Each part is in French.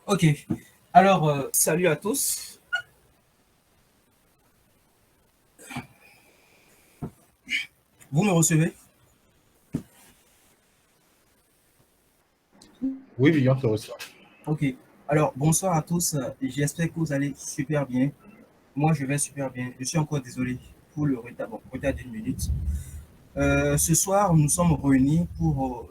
Ok. Alors, salut à tous. Vous me recevez? Oui, oui, on te reçoit. Ok. Alors, bonsoir à tous. J'espère que vous allez super bien. Moi, je vais super bien. Je suis encore désolé pour le retard, bon, retard d'une minute. Ce soir, nous sommes réunis pour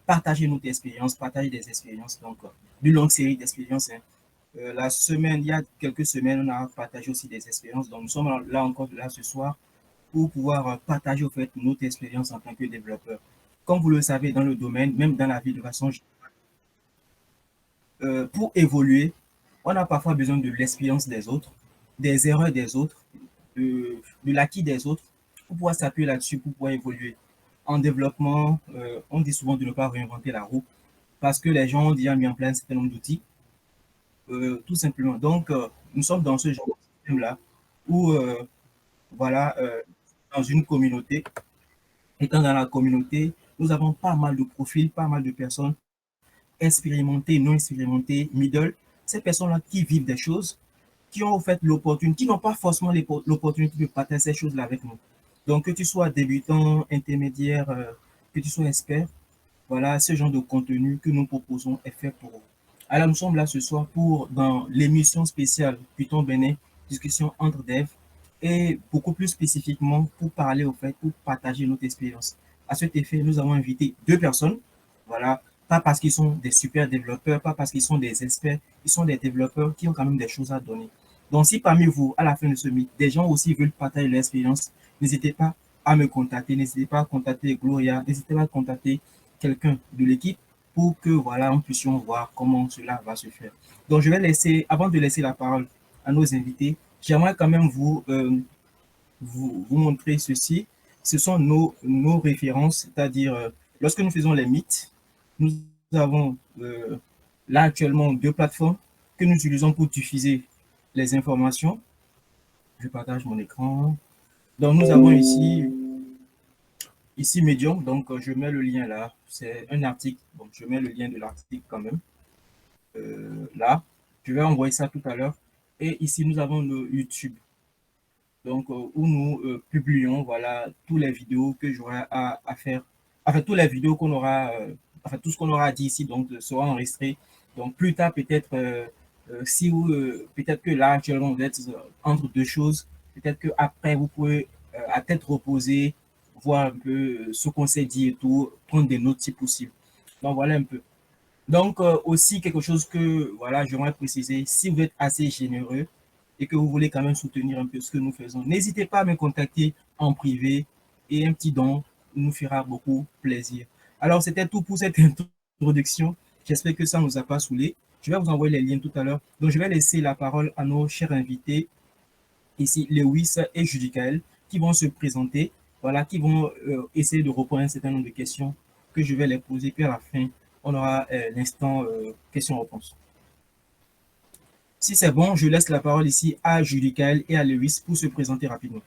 partager notre expérience, partager des expériences, donc, d'une longue série d'expériences, hein. La semaine, il y a quelques semaines, on a partagé aussi des expériences. Donc, nous sommes là encore là ce soir pour pouvoir partager au fait notre expérience en tant que développeur. Comme vous le savez, dans le domaine, même dans la vie de façon, pour évoluer, on a parfois besoin de l'expérience des autres, des erreurs des autres, de l'acquis des autres, pour pouvoir s'appuyer là-dessus, pour pouvoir évoluer. En développement, on dit souvent de ne pas réinventer la roue, parce que les gens ont déjà mis en place un certain nombre d'outils, tout simplement. Donc, nous sommes dans ce genre de système-là, où, voilà, dans une communauté, étant dans la communauté, nous avons pas mal de profils, pas mal de personnes expérimentées, non expérimentées, middle, ces personnes-là qui vivent des choses, qui ont en fait l'opportunité, qui n'ont pas forcément l'opportunité de partager ces choses-là avec nous. Donc, que tu sois débutant, intermédiaire, que tu sois expert, voilà, ce genre de contenu que nous proposons est fait pour vous. Alors, nous sommes là ce soir pour, dans l'émission spéciale Python Bénin, discussion entre devs, et beaucoup plus spécifiquement pour parler au fait, pour partager notre expérience. À cet effet, nous avons invité deux personnes, voilà, pas parce qu'ils sont des super développeurs, pas parce qu'ils sont des experts, ils sont des développeurs qui ont quand même des choses à donner. Donc, si parmi vous, à la fin de ce meet, des gens aussi veulent partager leur expérience, n'hésitez pas à me contacter, n'hésitez pas à contacter Gloria, n'hésitez pas à contacter quelqu'un de l'équipe pour que voilà, nous puissions voir comment cela va se faire. Donc, je vais laisser, avant de laisser la parole à nos invités, j'aimerais quand même vous montrer ceci. Ce sont nos références, c'est-à-dire lorsque nous faisons les mythes, nous avons là actuellement deux plateformes que nous utilisons pour diffuser les informations. Je partage mon écran. Donc, nous avons ici Medium, donc je mets le lien là. C'est un article, donc je mets le lien de l'article quand même. Là, je vais envoyer ça tout à l'heure. Et ici, nous avons le YouTube, donc où nous publions voilà, toutes les vidéos que j'aurai à faire. Enfin, toutes les vidéos qu'on aura, enfin, tout ce qu'on aura dit ici donc, sera enregistré. Donc, plus tard, peut-être, si vous, peut-être que là, actuellement, vous êtes entre deux choses, peut-être qu'après, vous pouvez à tête reposée, voir un peu ce qu'on s'est dit et tout, prendre des notes si possible. Donc, voilà un peu. Donc, aussi quelque chose que voilà, j'aimerais préciser, si vous êtes assez généreux et que vous voulez quand même soutenir un peu ce que nous faisons, n'hésitez pas à me contacter en privé et un petit don nous fera beaucoup plaisir. Alors, c'était tout pour cette introduction. J'espère que ça ne nous a pas saoulé. Je vais vous envoyer les liens tout à l'heure. Donc, je vais laisser la parole à nos chers invités, ici Lewis et Judicaël, qui vont se présenter, voilà, qui vont essayer de répondre à un certain nombre de questions que je vais les poser. Puis à la fin, on aura l'instant questions-réponses. Si c'est bon, je laisse la parole ici à Judicaël et à Lewis pour se présenter rapidement.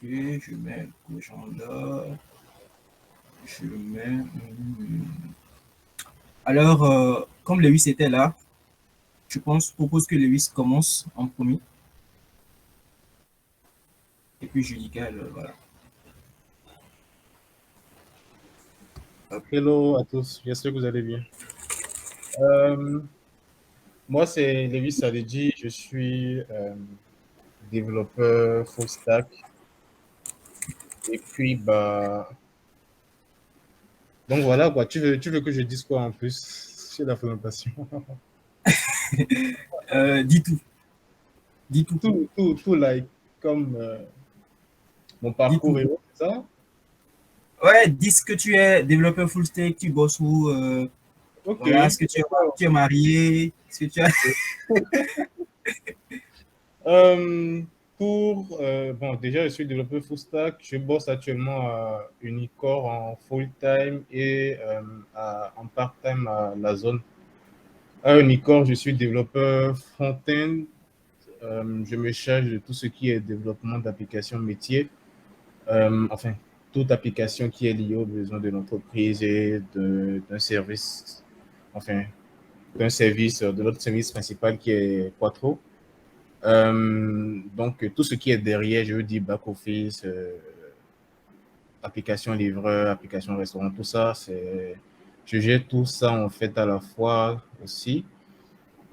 Et je mets le champ là. Je mets. Alors, comme Lewis était là, propose que Lewis commence en premier. Et puis Judicaël, voilà. Hello à tous, j'espère que vous allez bien. Euh, Moi, c'est Lévis Sadedji, je suis développeur full stack. Et puis, donc voilà, quoi. Tu veux que je dise quoi en plus sur la présentation? Dis tout, dis tout, Tout, like, comme mon dis parcours tout. et tout, c'est ça? Ouais, dis que tu es développeur full stack, tu bosses où, Ok. voilà, est-ce que tu es D'accord. marié, est-ce que tu as... Euh, bon, déjà, je suis développeur full stack. Je bosse actuellement à Unicor en full time et en part time à la zone. À Unicor, je suis développeur front-end. Je me charge de tout ce qui est développement d'applications métiers. Enfin, toute application qui est liée aux besoins de l'entreprise et d'un service, enfin, d'un service, de notre service principal qui est Quattro. Donc, tout ce qui est derrière, je veux dire back-office, application livreur, application restaurant, tout ça, je gère tout ça en fait à la fois aussi.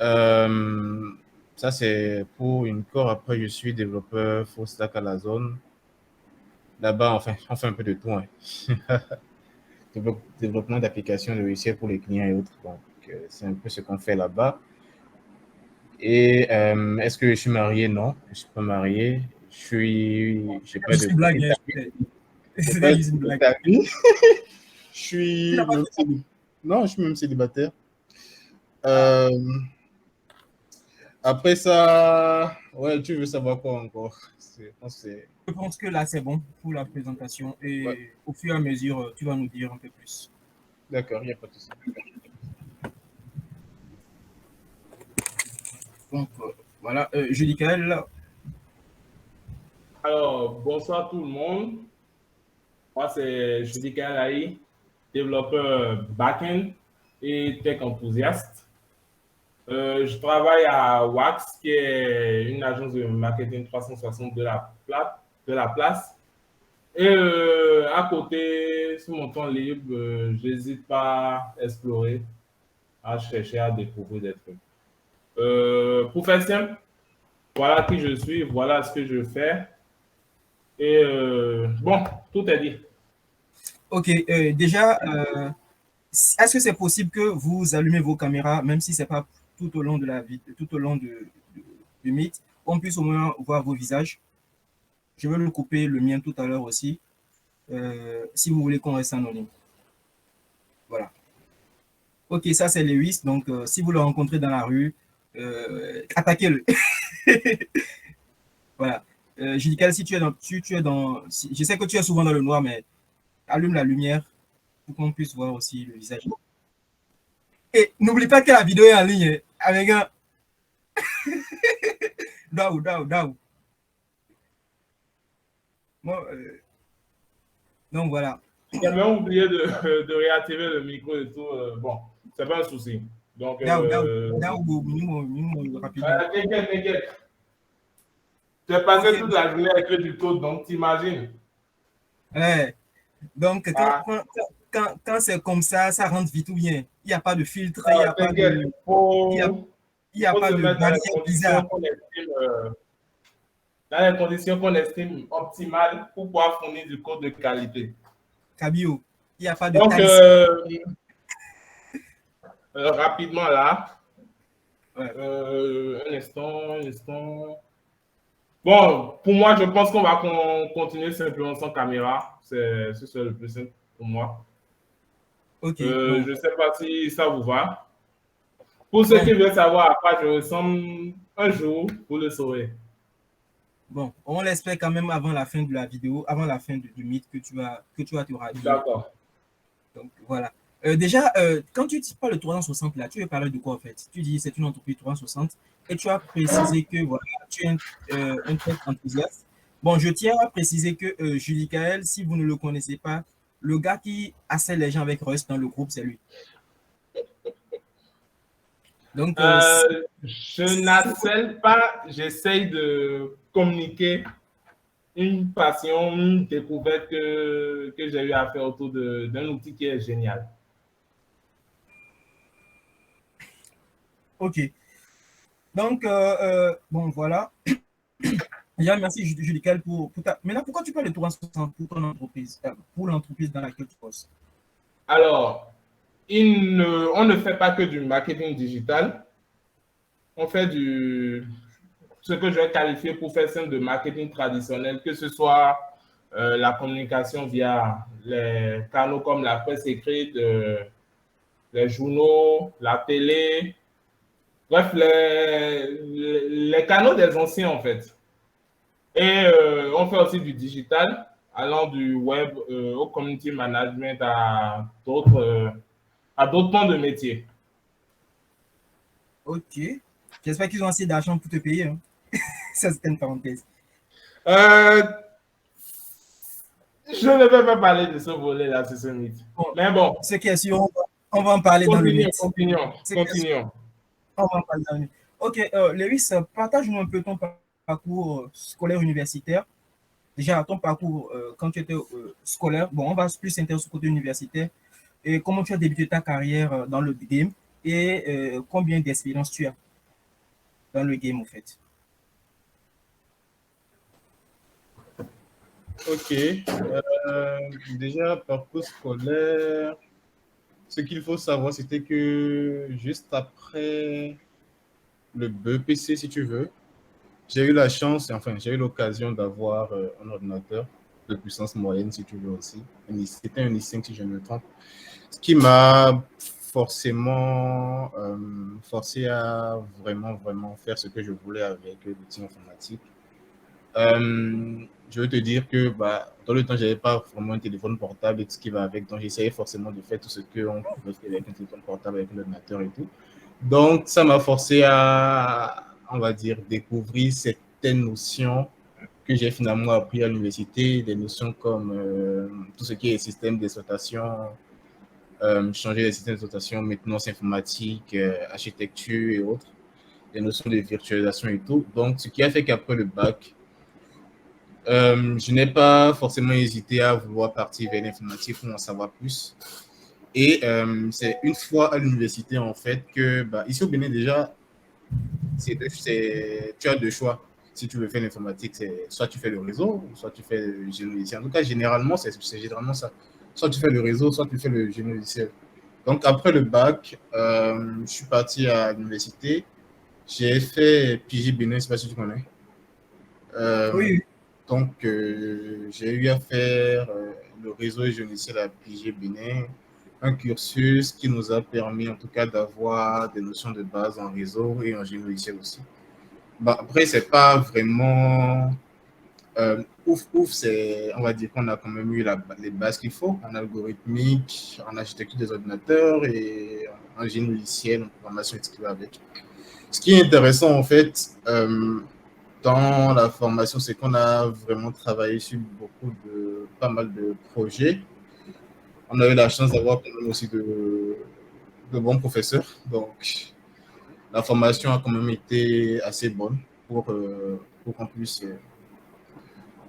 Euh, Ça, c'est pour une core. Après, je suis développeur full stack à la zone. Là-bas, enfin, on fait un peu de tout. Hein. Développement d'applications logicielles pour les clients et autres. Donc, c'est un peu ce qu'on fait là-bas. Et est-ce que je suis marié? Non, je ne suis pas marié. J'ai pas Juste de une blague, petite hein. amie. J'ai C'était pas de juste une petite blague. amie. Je Tu suis n'as pas même de... Non, je suis même célibataire. Ah, Euh, Après ça, ouais, tu veux savoir quoi encore? je pense que là, c'est bon pour la présentation Ouais, et au fur et à mesure, tu vas nous dire un peu plus. d'accord, il n'y a pas de souci. Donc, voilà. Judicaël, Alors, bonsoir tout le monde. Moi, c'est Judy Kalaï, développeur back-end et tech enthousiaste. Je travaille à Wax, qui est une agence de marketing 360 de la place. Et à côté, sur mon temps libre, je n'hésite pas à explorer, à chercher à découvrir des trucs. Pour faire simple, voilà qui je suis, voilà ce que je fais. Et bon, tout est dit. ok. Déjà, est-ce que c'est possible que vous allumez vos caméras, même si c'est pas tout au long de la vie, tout au long du Meet, qu'on puisse au moins voir vos visages? Je vais le couper, le mien tout à l'heure aussi, si vous voulez qu'on reste anonyme. Voilà. Ok, ça c'est Lewis. Donc, si vous le rencontrez dans la rue, attaquez-le. Voilà. Judical, si tu es dans, tu es dans, je sais que tu es souvent dans le noir, mais allume la lumière pour qu'on puisse voir aussi le visage. Et n'oublie pas que la vidéo est en ligne hein, avec un Daou, Daou, Daou. Bon, donc voilà. J'ai même oublié de réactiver le micro et tout. Bon, c'est pas un souci. Donc, Daou, Daou, Daou, minimum, rapidement. t'inquiète, t'inquiète. Tu as Ok. passé toute la journée avec le tuto, donc t'imagines. Ouais. Donc, Ah, quand c'est comme ça rentre vite ou bien. Il n'y a pas de filtre, il n'y a pas t'inquiète, de, il y a faut pas se de mettre dans les barrière conditions bizarre. qu'on estime, optimales pour pouvoir fournir du code de qualité. Cabio, il n'y a pas de Donc, taxi. rapidement là, Ouais. un instant, un instant. Bon, pour moi, je pense qu'on va continuer simplement sans caméra. C'est le plus simple pour moi. Ok, bon. Je ne sais pas si ça vous va. Pour ceux Bon, qui veulent savoir à quoi je ressemble, un jour, vous le saurez. bon. On l'espère quand même avant la fin de la vidéo, avant la fin du Meet que tu vas te rhabiller. D'accord. Donc, voilà. Déjà, quand tu parles de 360 là, tu veux parler de quoi en fait? Tu dis c'est une entreprise 360 et tu as précisé que voilà, tu es un tech enthousiaste. Bon, je tiens à préciser que Julie Kael, si vous ne le connaissez pas, le gars qui harcèle les gens avec Rust dans le groupe, c'est lui. Donc, Je n'harcèle pas, j'essaye de communiquer une passion, une découverte que j'ai eu à faire autour d'un outil qui est génial. ok. Donc, bon, voilà. Déjà, merci Julie Kael pour ta... Maintenant, pourquoi tu parles de 360 pour ton entreprise, pour l'entreprise dans laquelle tu bosses? Alors, on ne fait pas que du marketing digital, on fait ce que je vais qualifier pour faire simple de marketing traditionnel, que ce soit la communication via les canaux comme la presse écrite, les journaux, la télé, bref, les canaux des anciens en fait. Et on fait aussi du digital, allant du web au community management à d'autres pans de métier. Ok. J'espère qu'ils ont assez d'argent pour te payer. Hein. Ça, c'était une parenthèse. Euh, Je ne vais pas parler de ce volet-là, c'est ce mythe. Bon, Mais bon, ce qui est sûr, on va en parler dans le mythe. Ce qui est sûr, continuons. on va en parler dans le mythe. Ok, Lewis, partage-nous un peu ton parcours scolaire universitaire. Déjà, ton parcours quand tu étais scolaire. Bon, on va plus s'intéresser au côté universitaire. Et comment tu as débuté ta carrière dans le game et combien d'expérience tu as dans le game, en fait. Ok. Déjà, parcours scolaire, ce qu'il faut savoir, c'était que juste après le BEPC, si tu veux, j'ai eu la chance, enfin, j'ai eu l'occasion d'avoir un ordinateur de puissance moyenne, si tu veux aussi. C'était un i5, si je ne me trompe. Ce qui m'a forcément forcé à vraiment faire ce que je voulais avec l'outil informatique. Je veux te dire que dans le temps, je n'avais pas vraiment un téléphone portable et tout ce qui va avec. Donc, j'essayais forcément de faire tout ce qu'on pouvait faire avec un téléphone portable, avec un ordinateur et tout. Donc, ça m'a forcé à, on va dire, découvrir certaines notions que j'ai finalement appris à l'université, des notions comme tout ce qui est système d'exploitation, changer les systèmes d'exploitation, maintenance informatique, architecture et autres, des notions de virtualisation et tout. Donc, ce qui a fait qu'après le bac, je n'ai pas forcément hésité à vouloir partir vers l'informatique pour en savoir plus. Et c'est une fois à l'université, en fait, que ici au Bénin, déjà, tu as deux choix. Si tu veux faire l'informatique, c'est soit tu fais le réseau, soit tu fais le génie logiciel. En tout cas, généralement, c'est généralement ça. Soit tu fais le réseau, soit tu fais le génie logiciel. Donc, après le bac, je suis parti à l'université. J'ai fait PJ Bénin, je ne sais pas si tu connais. Oui, Donc, j'ai eu à faire le réseau et logiciel à PJ Bénin, un cursus qui nous a permis en tout cas d'avoir des notions de base en réseau et en génie logiciel aussi. Après, c'est pas vraiment ouf, on va dire qu'on a quand même eu les bases qu'il faut en algorithmique, en architecture des ordinateurs et en génie logiciel, en programmation et tout ce qui va avec. Ce qui est intéressant en fait, dans la formation, c'est qu'on a vraiment travaillé sur pas mal de projets. On a eu la chance d'avoir quand même aussi de bons professeurs. Donc, la formation a quand même été assez bonne pour qu'on puisse.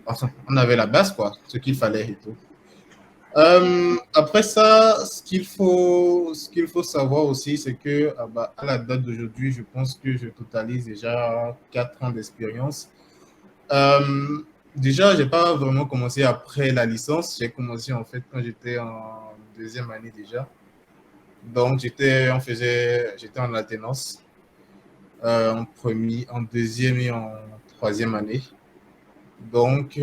Enfin, on avait la base, quoi, ce qu'il fallait et tout. Après ça, ce qu'il faut savoir aussi, c'est que à la date d'aujourd'hui, je pense que je totalise déjà 4 ans d'expérience. Euh, Déjà, j'ai pas vraiment commencé après la licence. J'ai commencé en fait quand j'étais en deuxième année déjà. Donc, j'étais en alternance en deuxième et en troisième année. Donc,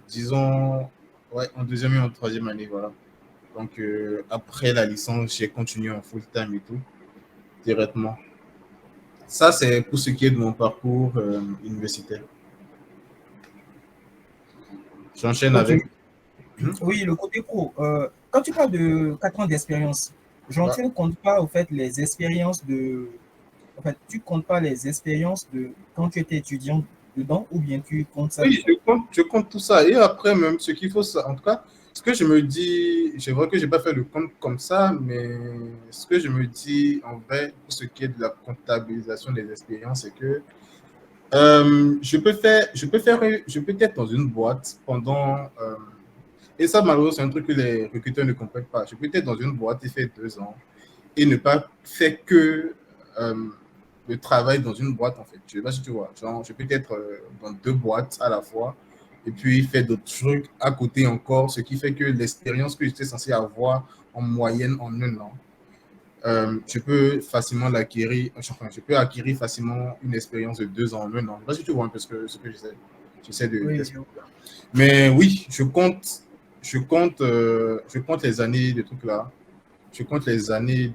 disons, ouais, en deuxième et en troisième année, voilà. Donc, après la licence, j'ai continué en full-time et tout, directement. Ça, c'est pour ce qui est de mon parcours universitaire. J'enchaîne ok. avec. Oui, le côté pro. Quand tu parles de 4 ans d'expérience, j'en Ouais. tiens compte pas, au fait, les expériences de. En fait, tu comptes pas les expériences de quand tu étais étudiant dedans ou bien tu comptes ça Oui, dedans? je compte tout ça. Et après, même, ce qu'il faut, en tout cas, ce que je me dis, c'est vrai que je n'ai pas fait le compte comme ça, mais ce que je me dis en vrai, pour ce qui est de la comptabilisation des expériences, c'est que je peux être dans une boîte pendant, et ça, malheureusement, c'est un truc que les recruteurs ne comprennent pas. Je peux être dans une boîte et faire 2 ans et ne pas faire que euh, le travail dans une boîte, en fait. Je ne sais pas si tu vois. Genre, je peux être dans 2 boîtes à la fois et puis faire d'autres trucs à côté encore, ce qui fait que l'expérience que j'étais censé avoir en moyenne en un an, je peux facilement l'acquérir, enfin, je peux acquérir facilement une expérience de 2 ans en un an. Je ne sais pas si tu vois un peu ce que j'essaie Oui, d'expliquer. Mais oui, je compte les années de trucs là. Je compte les années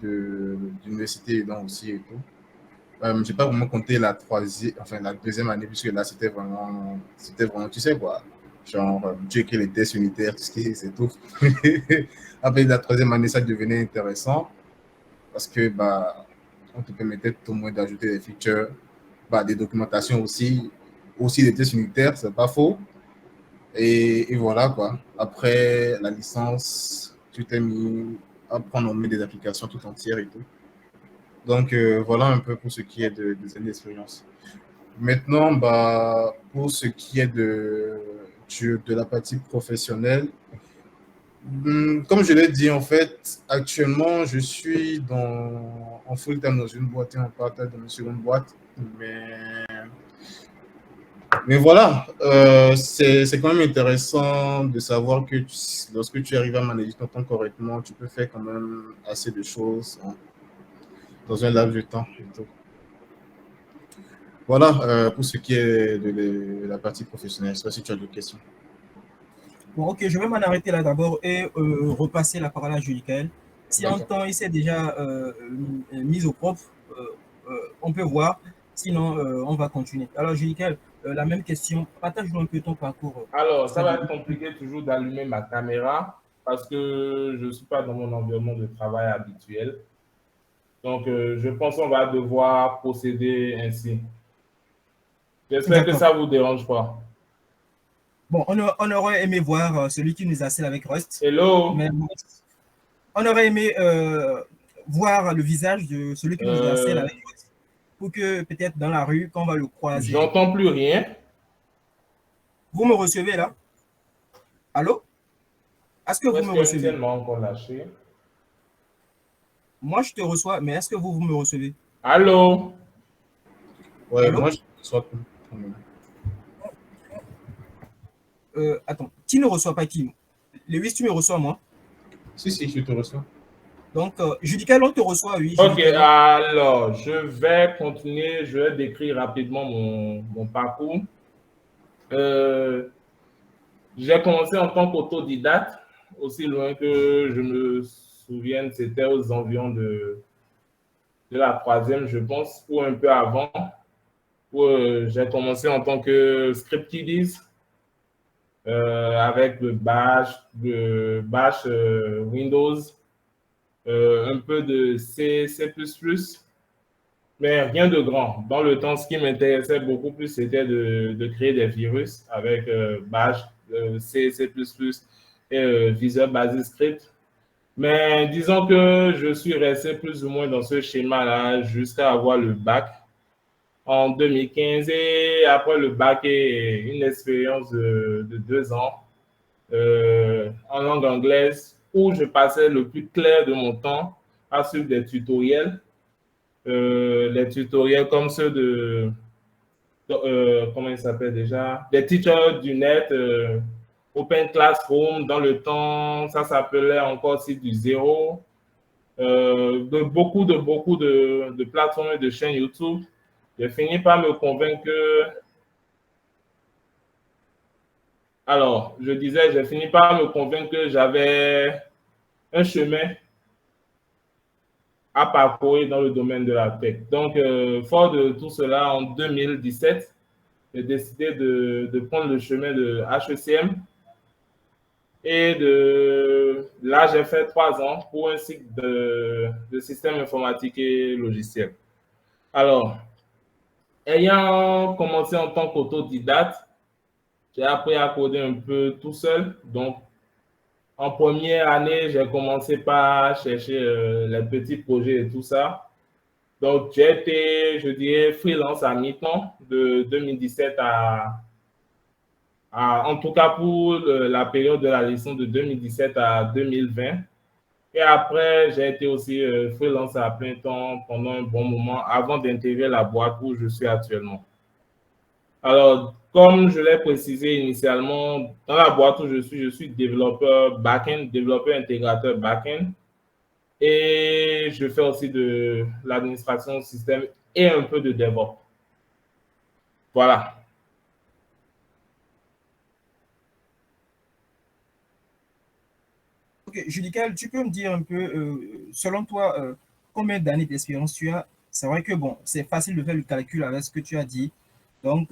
d'université dedans aussi et tout. J'ai pas vraiment compté la deuxième année, puisque là, c'était vraiment, tu sais quoi, genre, Dieu écrit les tests unitaires, tout ce qui est, c'est tout. Après la troisième année, ça devenait intéressant, parce que, on te permettait au moins d'ajouter des features, des documentations aussi des tests unitaires, c'est pas faux. Et voilà quoi. Après la licence, tu t'es mis à prendre en main des applications tout entières et tout. Donc voilà un peu pour ce qui est des années d'expérience. Maintenant, bah, pour ce qui est de la partie professionnelle, comme je l'ai dit, en fait, actuellement, je suis en full-time dans une boîte et en part-time dans une seconde boîte. Mais, mais voilà, c'est quand même intéressant de savoir que lorsque tu arrives à manager ton temps correctement, tu peux faire quand même assez de choses, hein, dans un laps de temps et tout. Voilà, pour ce qui est de la partie professionnelle. Je sais pas si tu as d'autres questions. Bon, ok, je vais m'en arrêter là d'abord et repasser la parole à Julie Kael. Si en D'accord. temps il s'est déjà mis au propre, on peut voir. Sinon, on va continuer. Alors, Julie Kael, la même question. Partage-nous un peu ton parcours. Alors, ça va C'est-à-dire, être compliqué toujours d'allumer ma caméra parce que je ne suis pas dans mon environnement de travail habituel. Donc, je pense qu'on va devoir procéder ainsi. J'espère que d'accord. ça ne vous dérange pas. Bon, on aurait aimé voir celui qui nous harcèle avec Rust, Hello? mais on aurait aimé voir le visage de celui qui nous harcèle Euh, avec Rust pour que peut-être dans la rue, quand on va le croiser, J'entends plus rien. vous me recevez là? Allô? Est-ce que Ou vous est-ce me que recevez? MTN m'a encore lâché? Moi, je te reçois, mais est-ce que vous me recevez? Allô? Ouais, Allô? moi, je reçois tout. Attends, qui ne reçoit pas qui? Lewis, tu me reçois, moi. Si, si, je te reçois. Donc, Judy Kellogg te reçoit, oui, Judy Ok, Kellogg. alors, je vais continuer. Je vais décrire rapidement mon parcours. Euh, j'ai commencé en tant qu'autodidacte, aussi loin que je me souvienne, c'était aux environs de la troisième, je pense, ou un peu avant, où j'ai commencé en tant que script kiddies avec le Bash Windows, un peu de C, C++, mais rien de grand. Dans le temps, ce qui m'intéressait beaucoup plus, c'était de créer des virus avec Bash, C, C++ et Visual Basic Script. Mais disons que je suis resté plus ou moins dans ce schéma-là jusqu'à avoir le bac en 2015 et après le bac et une expérience de 2 ans en langue anglaise où je passais le plus clair de mon temps à suivre des tutoriels, les tutoriels comme ceux comment il s'appelle déjà, des teachers du net, Open Classroom, dans le temps, ça s'appelait encore site du zéro, de plateformes et de chaînes YouTube. J'ai fini par me convaincre que, alors, je disais, j'ai fini par me convaincre que j'avais un chemin à parcourir dans le domaine de la tech. Donc, fort de tout cela, en 2017, j'ai décidé de prendre le chemin de HECM. Et là, j'ai fait 3 ans pour un cycle de système informatique et logiciel. Alors, ayant commencé en tant qu'autodidacte, j'ai appris à coder un peu tout seul. Donc, en première année, j'ai commencé par chercher les petits projets et tout ça. Donc, j'ai été, je dirais, freelance à mi-temps de 2017 en tout cas pour la période de la licence de 2017 à 2020. Et après, j'ai été aussi freelance à plein temps pendant un bon moment avant d'intégrer la boîte où je suis actuellement. Alors, comme je l'ai précisé initialement, dans la boîte où je suis développeur back-end, développeur intégrateur back-end. Et je fais aussi de l'administration système et un peu de DevOps. Voilà. Ok, Judy Kellogg, tu peux me dire un peu, selon toi, combien d'années d'expérience tu as? C'est vrai que, bon, c'est facile de faire le calcul avec ce que tu as dit. Donc,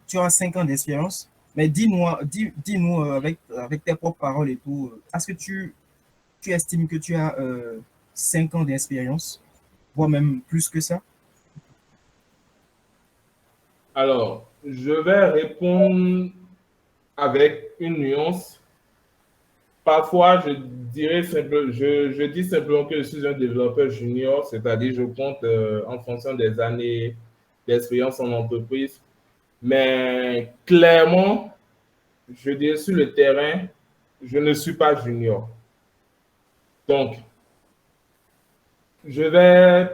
tu as 5 ans d'expérience. Mais dis-nous avec tes propres paroles et tout, est-ce que tu estimes que tu as 5 ans d'expérience, voire même plus que ça? Alors, je vais répondre avec une nuance. Parfois, je dis simplement que je suis un développeur junior, c'est-à-dire je compte en fonction des années d'expérience en entreprise. Mais clairement, je dis sur le terrain, je ne suis pas junior. Donc, je ne vais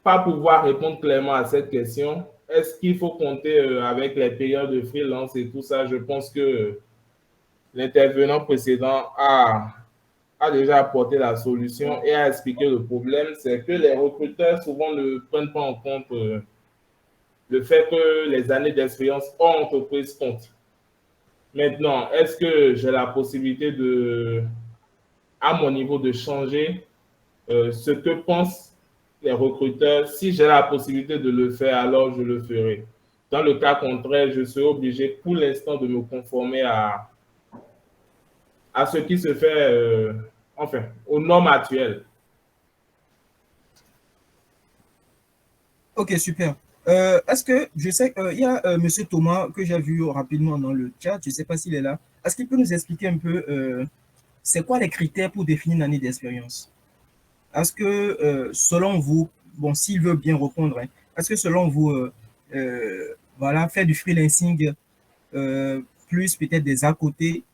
pas pouvoir répondre clairement à cette question. Est-ce qu'il faut compter avec les périodes de freelance et tout ça? Je pense que l'intervenant précédent a déjà apporté la solution et a expliqué le problème. C'est que les recruteurs souvent ne prennent pas en compte le fait que les années d'expérience hors entreprise comptent. Maintenant, est-ce que j'ai la possibilité à mon niveau, de changer ce que pensent les recruteurs? Si j'ai la possibilité de le faire, alors je le ferai. Dans le cas contraire, je serai obligé pour l'instant de me conformer à ce qui se fait, enfin, aux normes actuelles. Ok, super. Est-ce que je sais qu'il y a Monsieur Thomas que j'ai vu rapidement dans le chat, je ne sais pas s'il est là. Est-ce qu'il peut nous expliquer un peu c'est quoi les critères pour définir une année d'expérience? Est-ce que selon vous, bon, s'il veut bien répondre, hein, est-ce que selon vous, voilà, faire du freelancing plus peut-être des à côté,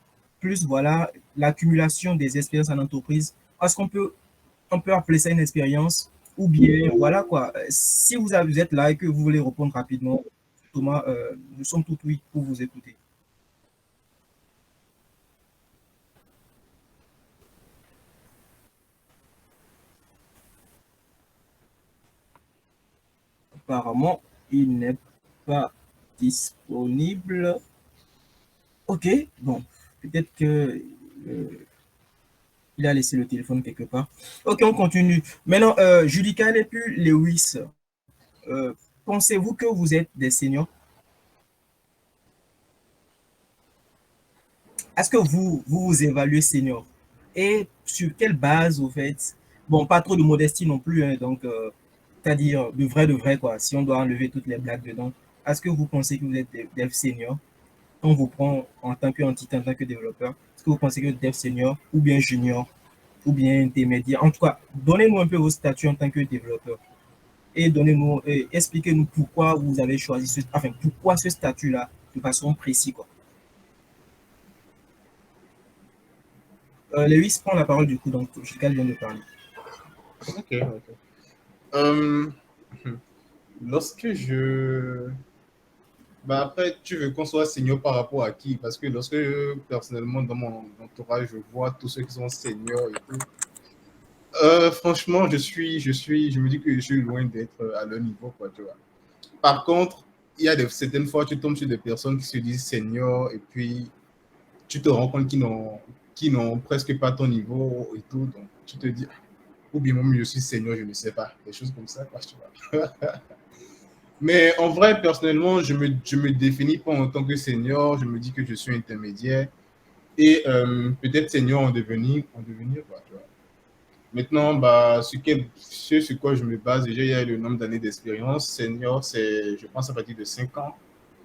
plus voilà, l'accumulation des expériences en entreprise, est-ce on peut appeler ça une expérience? Ou bien, voilà quoi, si vous êtes là et que vous voulez répondre rapidement, Thomas, nous sommes tout oui pour vous écouter. Apparemment, il n'est pas disponible. Ok, bon, peut-être que il a laissé le téléphone quelque part. Ok, on continue. Maintenant, Judica et puis Lewis, pensez-vous que vous êtes des seniors? Est-ce que vous évaluez senior? Et sur quelle base, vous faites? Bon, pas trop de modestie non plus, hein, donc, c'est-à-dire de vrai, quoi, si on doit enlever toutes les blagues dedans. Est-ce que vous pensez que vous êtes dev senior? On vous prend en tant qu'entité, en tant que développeur. Est-ce que vous pensez que vous êtes dev senior ou bien junior ou bien intermédiaire? En tout cas, donnez-nous un peu vos statuts en tant que développeur et donnez-nous, expliquez-nous pourquoi vous avez choisi enfin, pourquoi ce statut-là de façon précise, quoi. Lewis prend la parole du coup, donc Chical vient de parler. Ok, ok. Lorsque je... Bah après, tu veux qu'on soit senior par rapport à qui? Parce que lorsque, personnellement, dans mon entourage, je vois tous ceux qui sont seniors et tout, franchement, je me dis que je suis loin d'être à leur niveau, quoi, tu vois. Par contre, il y a certaines fois, tu tombes sur des personnes qui se disent seniors et puis tu te rends compte qu'ils n'ont presque pas ton niveau et tout, donc tu te dis, ou bien moi, je suis senior, je ne sais pas, des choses comme ça, quoi, tu vois. Mais en vrai, personnellement, je me définis pas en tant que senior, je me dis que je suis intermédiaire et peut-être senior en devenir, quoi, tu vois. Maintenant, bah, sur quoi je me base, déjà, il y a le nombre d'années d'expérience. Senior, c'est, je pense, à partir de 5 ans.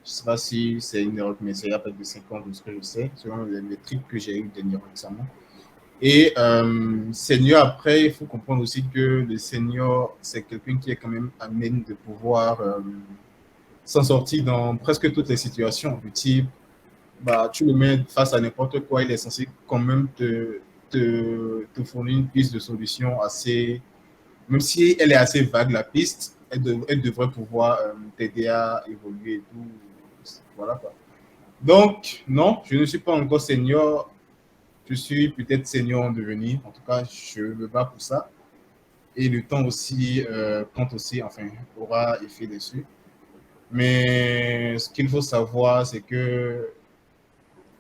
Je ne sais pas si c'est une erreur, mais c'est à partir de 5 ans, de ce que je sais, selon les métriques que j'ai eues dernièrement récemment. Et senior, après, il faut comprendre aussi que le senior, c'est quelqu'un qui est quand même amène de pouvoir s'en sortir dans presque toutes les situations. Du type, bah, tu le mets face à n'importe quoi, il est censé quand même te fournir une piste de solution assez, même si elle est assez vague, la piste, elle devrait pouvoir t'aider à évoluer et tout. Voilà quoi. Donc, non, je ne suis pas encore senior. Je suis peut-être senior en devenir. En tout cas, je me bats pour ça. Et le temps aussi compte aussi, enfin, aura effet dessus. Mais ce qu'il faut savoir, c'est que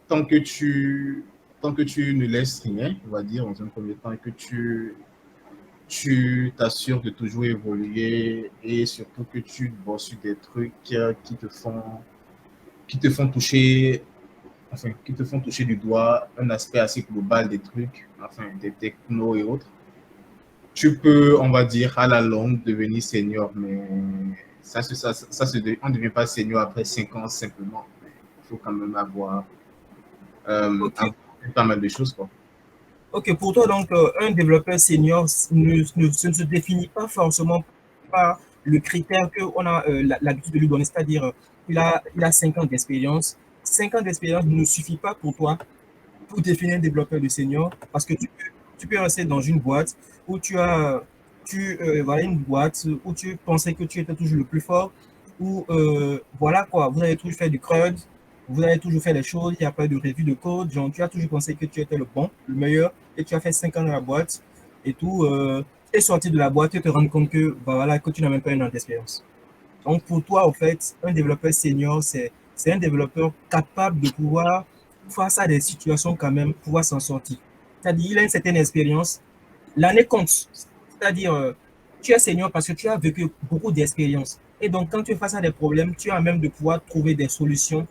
tant que tu, tant que tu ne laisses rien, on va dire, dans un premier temps, et que tu t'assures de toujours évoluer et surtout que tu bosses sur des trucs qui te font toucher, enfin, qui te font toucher du doigt un aspect assez global des trucs, enfin, des technos et autres. Tu peux, on va dire, à la longue, devenir senior, mais on ne devient pas senior après 5 ans simplement. Il faut quand même avoir Ok. avoir pas mal de choses, quoi. Ok, pour toi, donc, un développeur senior ce ne se définit pas forcément par le critère qu'on a l'habitude de lui donner, c'est-à-dire il a 5 ans d'expérience. 5 ans d'expérience ne suffit pas pour toi pour définir un développeur de senior parce que tu peux rester dans une boîte où voilà, une boîte où tu pensais que tu étais toujours le plus fort, où voilà quoi, vous avez toujours fait du CRUD, vous avez toujours fait les choses, il n'y a pas de revue de code, genre tu as toujours pensé que tu étais le bon, le meilleur, et tu as fait 5 ans dans la boîte et tout, et sorti de la boîte et te rendre compte que, bah, voilà, que tu n'as même pas un an d'expérience. Donc, pour toi, en fait, un développeur senior, c'est un développeur capable de pouvoir, face à des situations quand même, pouvoir s'en sortir. C'est-à-dire, il a une certaine expérience. L'année compte. C'est-à-dire, tu es senior parce que tu as vécu beaucoup d'expérience. Et donc, quand tu es face à des problèmes, tu as même de pouvoir trouver des solutions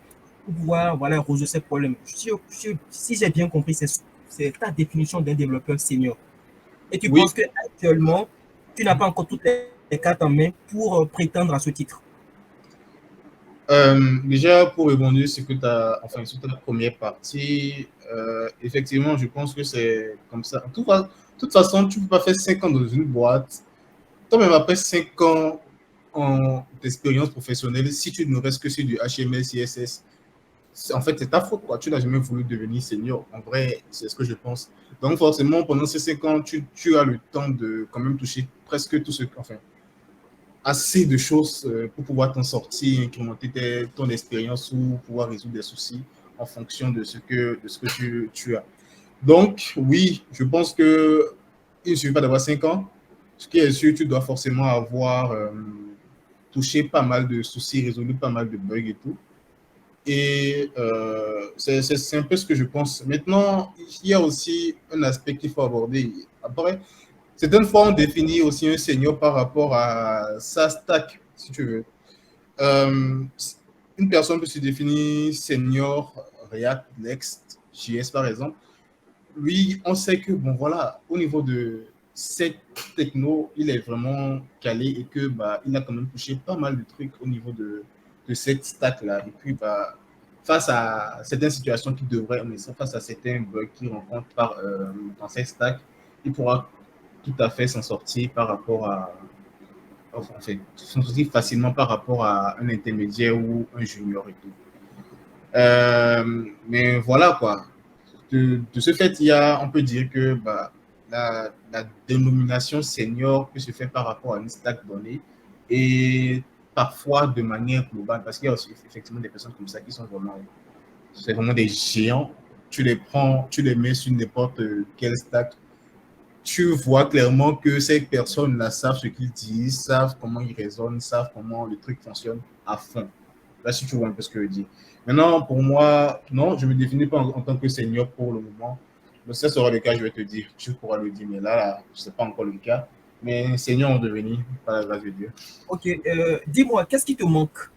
pour pouvoir voilà, résoudre ces problèmes. Si j'ai bien compris, c'est ta définition d'un développeur senior. Et tu Oui, penses qu'actuellement, tu n'as pas encore toutes les cartes en main pour prétendre à ce titre. déjà, pour rebondir sur, que enfin, sur ta première partie, effectivement, je pense que c'est comme ça. De toute façon, tu ne peux pas faire 5 ans dans une boîte. Toi-même, après 5 ans d'expérience professionnelle, si tu ne restes que sur du HTML, CSS, en fait, c'est ta faute, quoi. Tu n'as jamais voulu devenir senior. En vrai, c'est ce que je pense. Donc, forcément, pendant ces 5 ans, tu as le temps de quand même toucher presque tout ce, enfin, assez de choses pour pouvoir t'en sortir, incrémenter ton expérience ou pouvoir résoudre des soucis en fonction de ce que tu as. Donc, oui, je pense que il ne suffit pas d'avoir 5 ans. Ce qui est sûr, tu dois forcément avoir touché pas mal de soucis, résolu pas mal de bugs et tout. Et c'est un peu ce que je pense. Maintenant, il y a aussi un aspect qu'il faut aborder. Après, certaines fois, on définit aussi un senior par rapport à sa stack, si tu veux. Euh, une personne peut se définir senior React, Next, JS par exemple. Lui, on sait que, bon, voilà, au niveau de cette techno, il est vraiment calé et que, bah, il a quand même touché pas mal de trucs au niveau de cette stack-là. Et puis, bah, face à certaines situations qui devraient, mais face à certains bugs qu'il rencontre dans cette stack, il pourra tout à fait s'en sortir par rapport à, enfin, s'en sortir facilement par rapport à un intermédiaire ou un junior et tout. Mais voilà quoi. De ce fait, on peut dire que bah, la dénomination senior peut se faire par rapport à une stack donnée et parfois de manière globale, parce qu'il y a aussi effectivement des personnes comme ça qui sont vraiment, c'est vraiment des géants. Tu les prends, tu les mets sur n'importe quelle stack, tu vois clairement que ces personnes-là savent ce qu'ils disent, savent comment ils raisonnent, savent comment le truc fonctionne à fond. Là, si tu vois un peu ce que je dis. Maintenant, pour moi, non, je ne me définis pas en tant que senior pour le moment. Mais ça sera le cas, je vais te dire. Tu pourras le dire, mais là ce n'est pas encore le cas. Mais senior en devenir, pas la grâce de Dieu. Ok, dis-moi, qu'est-ce qui te manque?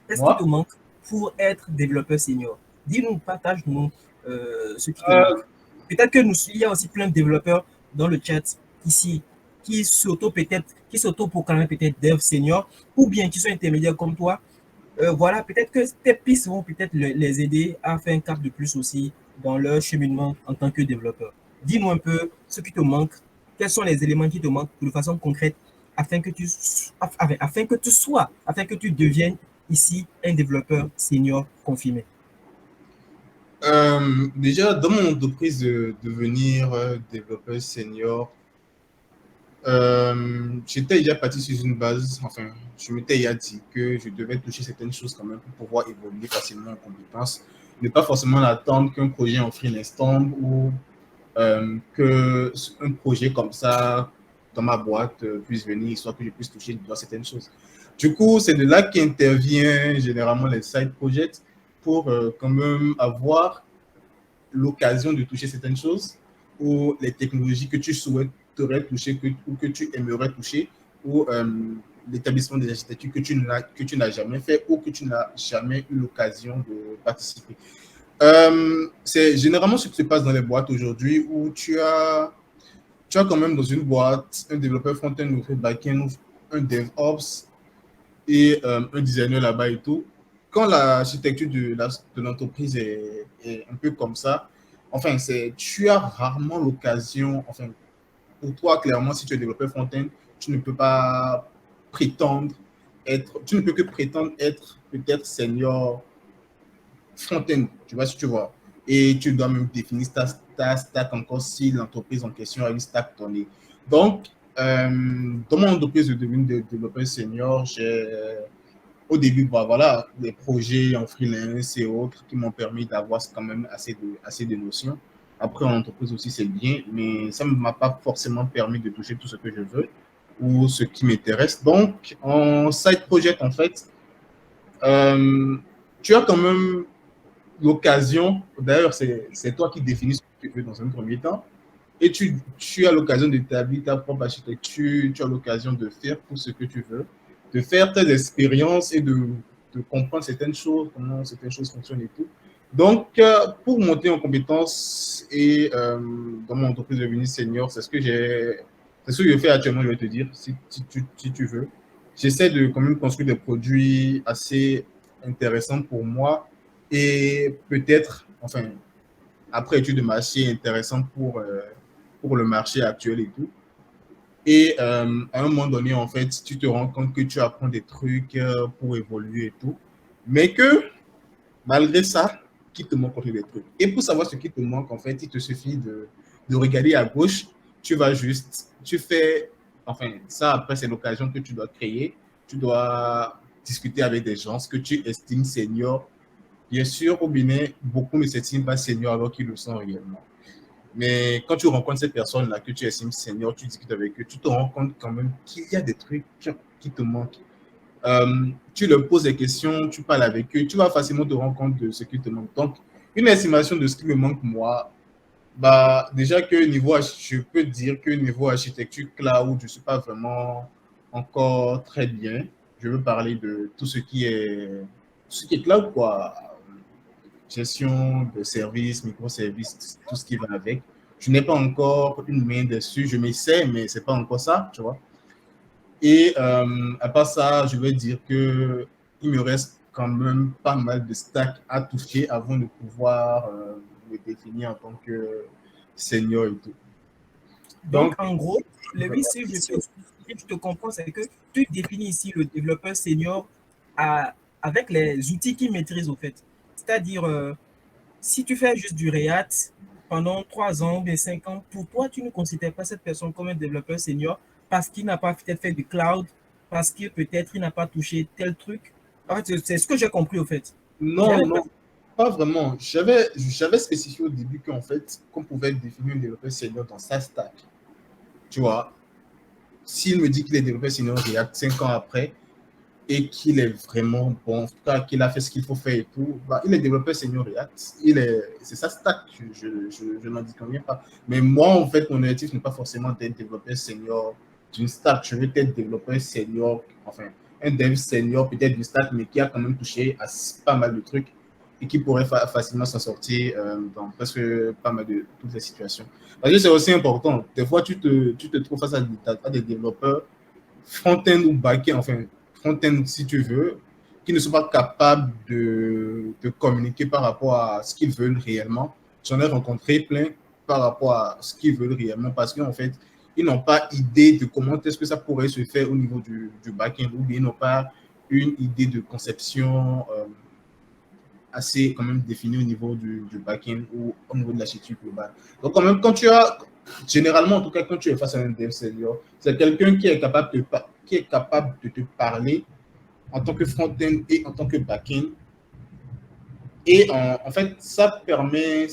Qu'est-ce qui te Moi, manque pour être développeur senior? Dis-nous, partage-nous ce qui te manque. euh, Peut-être que il y a aussi plein de développeurs dans le chat ici qui s'auto-proclament peut-être dev senior ou bien qui sont intermédiaires comme toi. Voilà, peut-être que tes pistes vont peut-être les aider à faire un cap de plus aussi dans leur cheminement en tant que développeur. Dis-nous un peu ce qui te manque, quels sont les éléments qui te manquent de façon concrète afin que tu deviennes ici un développeur senior confirmé. déjà, dans mon entreprise de devenir développeur senior, j'étais déjà parti sur une base, enfin, je m'étais déjà dit que je devais toucher certaines choses quand même pour pouvoir évoluer facilement en compétences. Ne pas forcément attendre qu'un projet en freelance tombe ou qu'un projet comme ça dans ma boîte puisse venir, soit que je puisse toucher à certaines choses. Du coup, c'est de là qu'intervient généralement les side projects pour quand même avoir l'occasion de toucher certaines choses ou les technologies que tu souhaiterais toucher ou que tu aimerais toucher ou l'établissement des architectures que tu n'as jamais fait ou que tu n'as jamais eu l'occasion de participer. C'est généralement ce qui se passe dans les boîtes aujourd'hui où tu as quand même dans une boîte un développeur front-end ou back-end, un DevOps et un designer là-bas et tout. quand l'architecture de l'entreprise est un peu comme ça, enfin, tu as rarement l'occasion, enfin, pour toi, clairement, si tu es développeur front-end, tu ne peux pas prétendre tu ne peux que prétendre être peut-être senior front-end, tu vois, si tu vois. Et tu dois même définir ta stack encore si l'entreprise en question a une stack donnée. Donc, dans mon entreprise de devenir développeur senior, j'ai au début, bah, voilà, des projets en freelance et autres qui m'ont permis d'avoir quand même assez de notions. Après, en entreprise aussi, c'est bien, mais ça ne m'a pas forcément permis de toucher tout ce que je veux ou ce qui m'intéresse. Donc, en side project, en fait, euh, tu as quand même l'occasion, d'ailleurs, c'est toi qui définis ce que tu veux dans un premier temps, et tu as l'occasion d'établir ta propre architecture, tu as l'occasion de faire tout ce que tu veux, de faire tes expériences et de comprendre certaines choses, comment certaines choses fonctionnent et tout. Donc, pour monter en compétences et dans mon entreprise de devenir senior, c'est ce que je fais actuellement, je vais te dire, si tu veux. J'essaie de quand même construire des produits assez intéressants pour moi et peut-être, enfin, après étude de marché intéressant pour le marché actuel et tout. Et à un moment donné, en fait, tu te rends compte que tu apprends des trucs pour évoluer et tout, mais que malgré ça, qu'il te manque des trucs. Et pour savoir ce qui te manque, en fait, il te suffit de regarder à gauche, tu fais, enfin, ça après, c'est l'occasion que tu dois créer, tu dois discuter avec des gens, ce que tu estimes senior. Bien sûr, au Bénin, beaucoup ne s'estiment pas seniors alors qu'ils le sont réellement. Mais quand tu rencontres ces personnes-là que tu estimes seniors, tu discutes avec eux, tu te rends compte quand même qu'il y a des trucs qui te manquent. Tu leur poses des questions, tu parles avec eux, tu vas facilement te rendre compte de ce qui te manque. Donc, une estimation de ce qui me manque, moi, bah, déjà que je peux dire que niveau architecture cloud, je ne suis pas vraiment encore très bien. Je veux parler de tout ce qui est cloud, quoi. Gestion de services, microservices, tout ce qui va avec. Je n'ai pas encore une main dessus. Je m'essaie, mais c'est pas encore ça, tu vois. Et à part ça, je vais dire que il me reste quand même pas mal de stacks à toucher avant de pouvoir me définir en tant que senior et tout. Donc, en gros, Lewis, si je te comprends, c'est que tu définis ici le développeur senior avec les outils qu'il maîtrise, au fait. C'est-à-dire, si tu fais juste du React pendant 3 ans ou bien 5 ans, pour toi, tu ne considères pas cette personne comme un développeur senior parce qu'il n'a pas peut-être fait du cloud, parce que peut-être il n'a pas touché tel truc. En fait, c'est ce que j'ai compris, au fait. Non, non, pas vraiment. J'avais spécifié au début qu'en fait, qu'on pouvait définir un développeur senior dans sa stack. Tu vois, s'il me dit qu'il est développeur senior React 5 ans après et qu'il est vraiment bon, en tout cas qu'il a fait ce qu'il faut faire et tout, bah, il est développeur senior React. C'est sa stack, je n'en dis combien pas. Mais moi, en fait, mon objectif n'est pas forcément d'être développeur senior d'une stack. Je veux être développeur senior, enfin, un dev senior peut-être d'une stack, mais qui a quand même touché à pas mal de trucs et qui pourrait facilement s'en sortir dans presque pas mal de toutes les situations. Parce que c'est aussi important. Des fois, tu te trouves face à des développeurs front-end ou back-end, enfin, front-end si tu veux, qui ne sont pas capables de communiquer par rapport à ce qu'ils veulent réellement. J'en ai rencontré plein par rapport à ce qu'ils veulent réellement parce qu'en fait, ils n'ont pas idée de comment est-ce que ça pourrait se faire au niveau du back-end ou bien ils n'ont pas une idée de conception assez quand même définie au niveau du back-end ou au niveau de l'architecture globale. Donc quand même, généralement en tout cas, quand tu es face à un dev senior, c'est quelqu'un qui est capable de te parler en tant que front-end et en tant que back-end. Et en fait, ça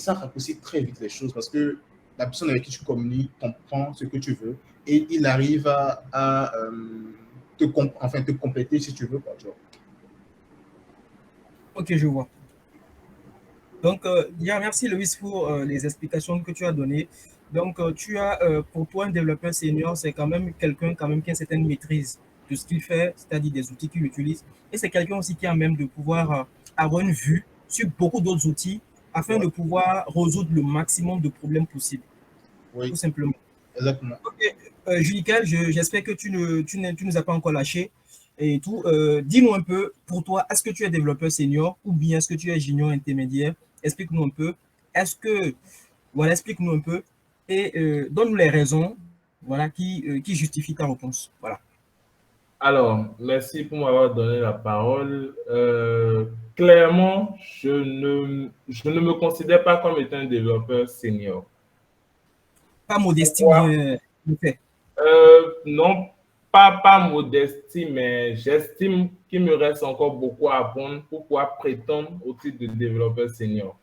raccourcit très vite les choses parce que la personne avec qui tu communiques comprend ce que tu veux et il arrive à te compléter si tu veux. Quoi, tu vois. Ok, je vois. Donc, bien, merci Loïs pour les explications que tu as données. Donc, pour toi, un développeur senior, c'est quand même quelqu'un qui a une certaine maîtrise de ce qu'il fait, c'est-à-dire des outils qu'il utilise. Et c'est quelqu'un aussi qui a même de pouvoir avoir une vue sur beaucoup d'autres outils afin de pouvoir résoudre le maximum de problèmes possibles, Oui, tout simplement. exactement. Ok, Julical, j'espère que tu nous as pas encore lâché. et tout. Dis-nous un peu, pour toi, est-ce que tu es développeur senior ou bien est-ce que tu es junior intermédiaire? Explique-nous un peu. Est-ce que, voilà, explique-nous un peu et donne-nous les raisons, voilà, qui justifient ta réponse. Voilà. Alors, merci pour m'avoir donné la parole. Clairement, je ne me considère pas comme étant un développeur senior. Pas modestie ou Pourquoi? bien le fait. Non, pas modestie, mais j'estime qu'il me reste encore beaucoup à apprendre pour pouvoir prétendre au titre de développeur senior.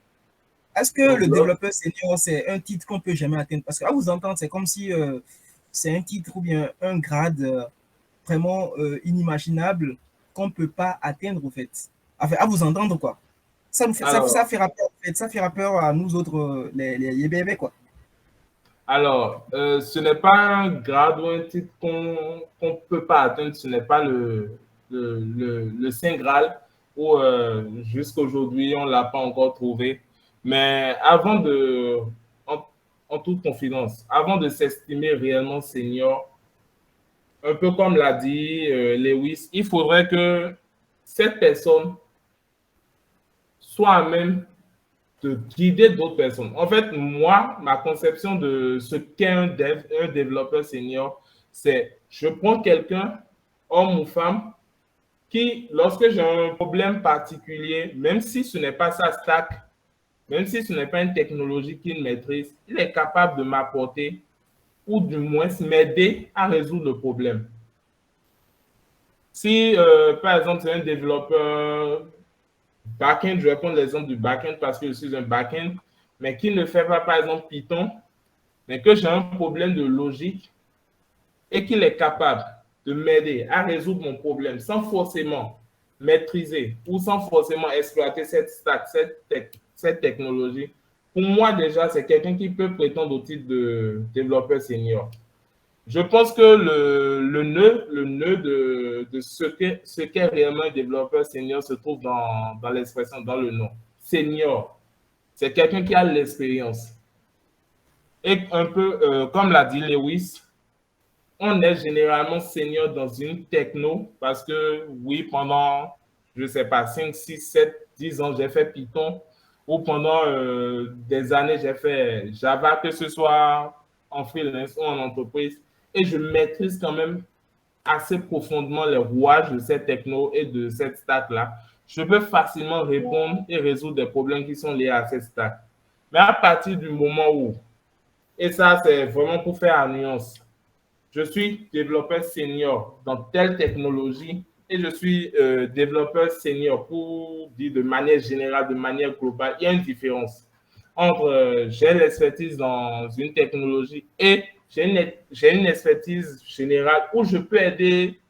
Est-ce que Donc, le développeur senior, c'est un titre qu'on peut jamais atteindre? Parce qu'à vous entendre, c'est comme si c'est un titre ou bien un grade vraiment inimaginable qu'on ne peut pas atteindre, au fait. Enfin, à vous entendre, quoi. Ça alors, fait rappeur, en fait. Ça fait rappeur à nous autres, les Yébébés, quoi. ce n'est pas un grade ou un titre qu'on peut pas atteindre, ce n'est pas le Saint Graal où jusqu'à aujourd'hui on ne l'a pas encore trouvé. Mais en, en toute confidence, avant de s'estimer réellement senior, un peu comme l'a dit Lewis, il faudrait que cette personne soit à même de guider d'autres personnes. En fait, moi, ma conception de ce qu'est un développeur senior, c'est je prends quelqu'un, homme ou femme, qui, lorsque j'ai un problème particulier, même si ce n'est pas sa stack, même si ce n'est pas une technologie qu'il maîtrise, il est capable de m'apporter ou du moins m'aider à résoudre le problème. Si, par exemple, c'est un développeur back-end, je vais prendre l'exemple du back-end parce que je suis un back-end, mais qui ne fait pas, par exemple, Python, mais que j'ai un problème de logique et qu'il est capable de m'aider à résoudre mon problème sans forcément maîtriser ou sans forcément exploiter cette stack, cette technologie, pour moi déjà, c'est quelqu'un qui peut prétendre au titre de développeur senior. Je pense que le nœud de ce qu'est réellement un développeur senior se trouve dans l'expression, dans le nom. Senior, c'est quelqu'un qui a l'expérience. Et un peu, comme l'a dit Lewis, on est généralement senior dans une techno parce que, oui, pendant, je ne sais pas, 5, 6, 7, 10 ans, j'ai fait Python ou pendant des années, j'ai fait Java, que ce soit en freelance ou en entreprise. Et je maîtrise quand même assez profondément les rouages de cette techno et de cette stack-là. Je peux facilement répondre et résoudre des problèmes qui sont liés à cette stack. Mais à partir du moment où, et ça, c'est vraiment pour faire la nuance, je suis développeur senior dans telle technologie et je suis développeur senior pour dire de manière générale, de manière globale, il y a une différence entre j'ai l'expertise dans une technologie et j'ai une expertise générale où je peux aider,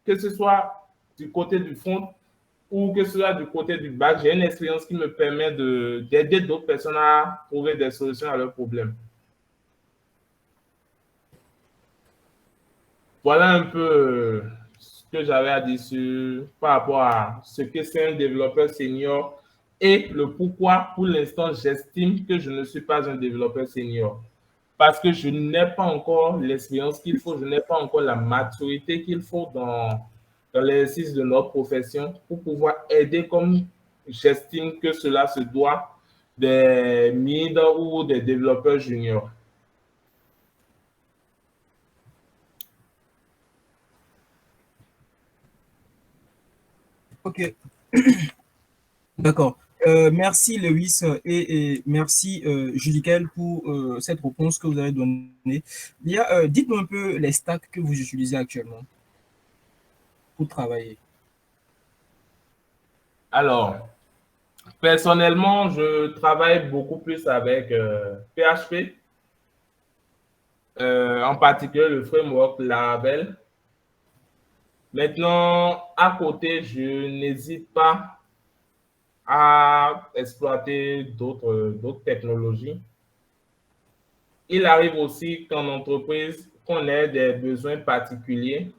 que ce soit du côté du front ou que ce soit du côté du back. J'ai une expérience qui me permet d'aider d'autres personnes à trouver des solutions à leurs problèmes. Voilà un peu ce que j'avais à dire par rapport à ce que c'est un développeur senior et le pourquoi, pour l'instant, j'estime que je ne suis pas un développeur senior. Parce que je n'ai pas encore l'expérience qu'il faut, je n'ai pas encore la maturité qu'il faut dans l'exercice de notre profession pour pouvoir aider comme j'estime que cela se doit des mid ou des développeurs juniors. Ok, d'accord. Merci Lewis et merci Julikel pour cette réponse que vous avez donnée. Dites-nous un peu les stacks que vous utilisez actuellement pour travailler. Alors, personnellement, je travaille beaucoup plus avec PHP, en particulier le framework Laravel. Maintenant, à côté, je n'hésite pas à exploiter d'autres technologies. Il arrive aussi qu'en entreprise, qu'on ait des besoins particuliers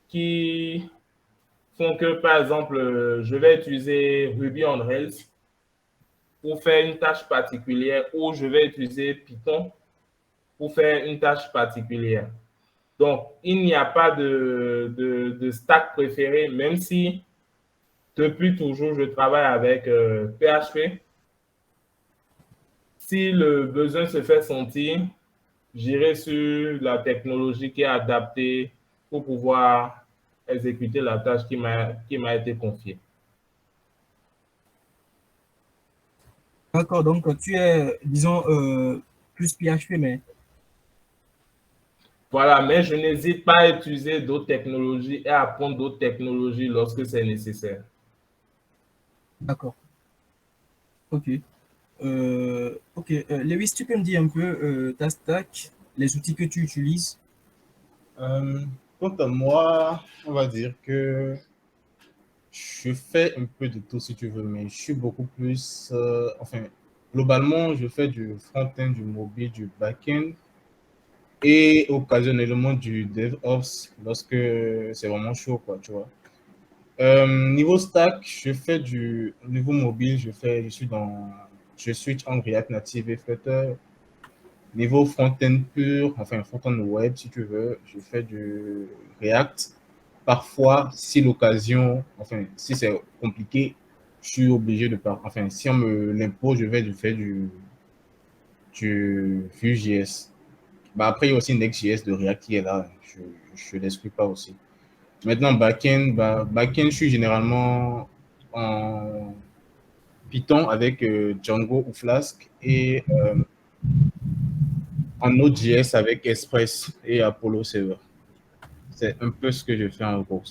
qui font que, par exemple, je vais utiliser Ruby on Rails pour faire une tâche particulière ou je vais utiliser Python pour faire une tâche particulière. Donc, il n'y a pas de stack préféré, même si depuis toujours, je travaille avec PHP. Si le besoin se fait sentir, j'irai sur la technologie qui est adaptée pour pouvoir exécuter la tâche qui m'a été confiée. D'accord, donc tu es, disons, plus PHP, mais Voilà, mais je n'hésite pas à utiliser d'autres technologies et à apprendre d'autres technologies lorsque c'est nécessaire. d'accord, ok. Ok, Lewis, tu peux me dire un peu ta stack, les outils que tu utilises? Euh, Quant à moi, on va dire que je fais un peu de tout si tu veux, mais je suis beaucoup plus, enfin, globalement, je fais du front-end, du mobile, du back-end et occasionnellement du DevOps lorsque c'est vraiment chaud, quoi, tu vois. Niveau stack, je fais du niveau mobile, je switch en React Native et Flutter. Niveau front-end pur, enfin front-end web si tu veux, je fais du React. Parfois, si l'occasion, enfin si c'est compliqué, je suis obligé de faire, enfin si on me l'impose, je vais faire du Vue.js. Bah, après, il y a aussi Next.js de React qui est là, je ne l'exclus pas aussi. Maintenant, back-end, back-end, je suis généralement en Python avec Django ou Flask et en Node.js avec Express et Apollo Server. C'est un peu ce que je fais en gros.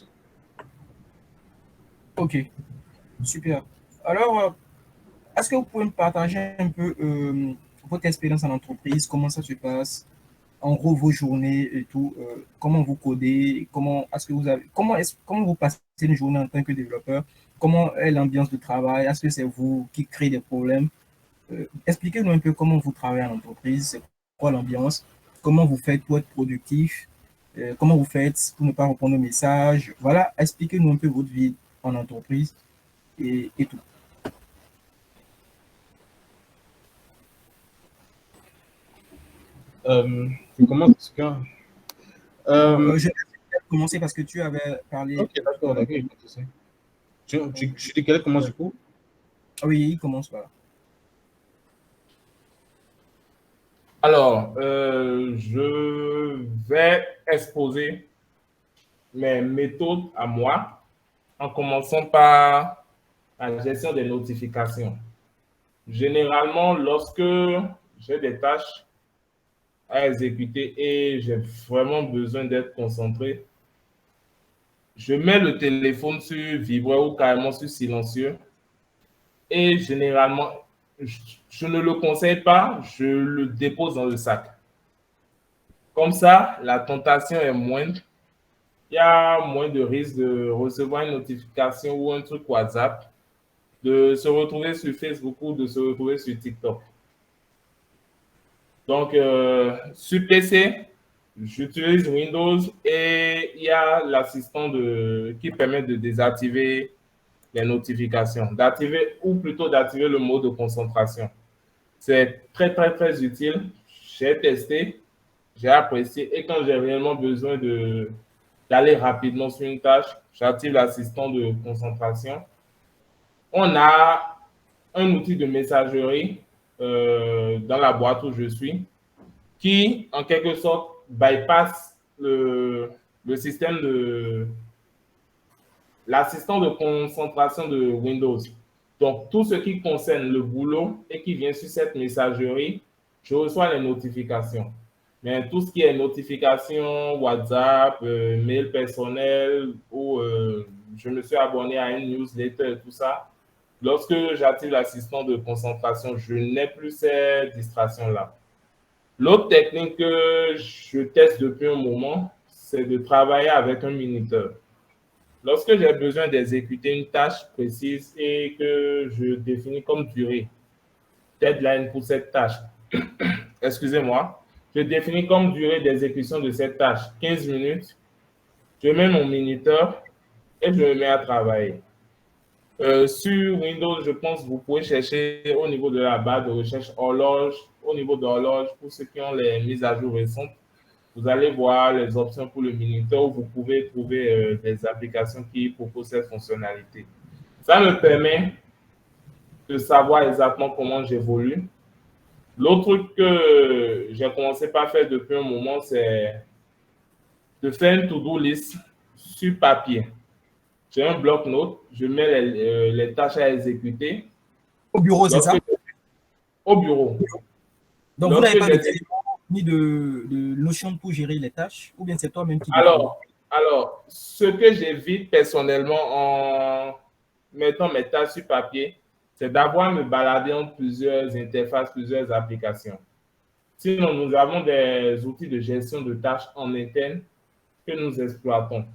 Ok, super. Alors, est-ce que vous pouvez me partager un peu votre expérience en entreprise, comment ça se passe, en gros vos journées et tout, comment vous codez, comment est-ce que vous avez, comment vous passez une journée en tant que développeur, comment est l'ambiance de travail, est-ce que c'est vous qui créez des problèmes? Expliquez-nous un peu comment vous travaillez en entreprise, c'est quoi l'ambiance, comment vous faites pour être productif, comment vous faites pour ne pas répondre aux messages. Voilà, expliquez-nous un peu votre vie en entreprise et tout. Je commence. Bon, Euh, je vais commencer parce que tu avais parlé. ok, d'accord, d'accord, pas de souci. Je dis quelle commence du coup? Ah oui, il commence par là. Alors, je vais exposer mes méthodes à moi en commençant par la gestion des notifications. Généralement, lorsque j'ai des tâches à exécuter et j'ai vraiment besoin d'être concentré, je mets le téléphone sur vibreur ou carrément sur silencieux et généralement, je ne le conseille pas, je le dépose dans le sac. Comme ça, la tentation est moindre. Il y a moins de risque de recevoir une notification ou un truc WhatsApp, de se retrouver sur Facebook ou de se retrouver sur TikTok. Donc, sur PC, j'utilise Windows et il y a l'assistant qui permet de désactiver les notifications, d'activer ou plutôt d'activer le mode de concentration. C'est très, très, très utile. J'ai testé, j'ai apprécié et quand j'ai réellement besoin d'aller rapidement sur une tâche, j'active l'assistant de concentration. On a un outil de messagerie dans la boîte où je suis qui, en quelque sorte, bypass le système de l'assistant de concentration de Windows. Donc, tout ce qui concerne le boulot et qui vient sur cette messagerie, je reçois les notifications. Mais tout ce qui est notification, WhatsApp, mail personnel ou je me suis abonné à une newsletter et tout ça, lorsque j'active l'assistant de concentration, je n'ai plus ces distractions-là. L'autre technique que je teste depuis un moment, c'est de travailler avec un minuteur. Lorsque j'ai besoin d'exécuter une tâche précise et que je définis comme durée, deadline pour cette tâche, excusez-moi, je définis comme durée d'exécution de cette tâche 15 minutes, je mets mon minuteur et je me mets à travailler. Sur Windows, je pense que vous pouvez chercher au niveau de la barre de recherche horloge, au niveau de horloge, pour ceux qui ont les mises à jour récentes. vous allez voir les options pour le Minuteur où vous pouvez trouver des applications qui proposent cette fonctionnalité. Ça me permet de savoir exactement comment j'évolue. L'autre truc que j'ai commencé par faire depuis un moment, c'est de faire une to-do list sur papier. J'ai un bloc-notes, je mets les tâches à exécuter. Au bureau, c'est ça? Au bureau. Donc, vous n'avez pas de téléphone ni de notion pour gérer les tâches, ou bien c'est toi-même qui... Alors, ce que j'évite personnellement en mettant mes tâches sur papier, c'est d'avoir à me balader entre plusieurs interfaces, plusieurs applications. Sinon, nous avons des outils de gestion de tâches en interne que nous exploitons.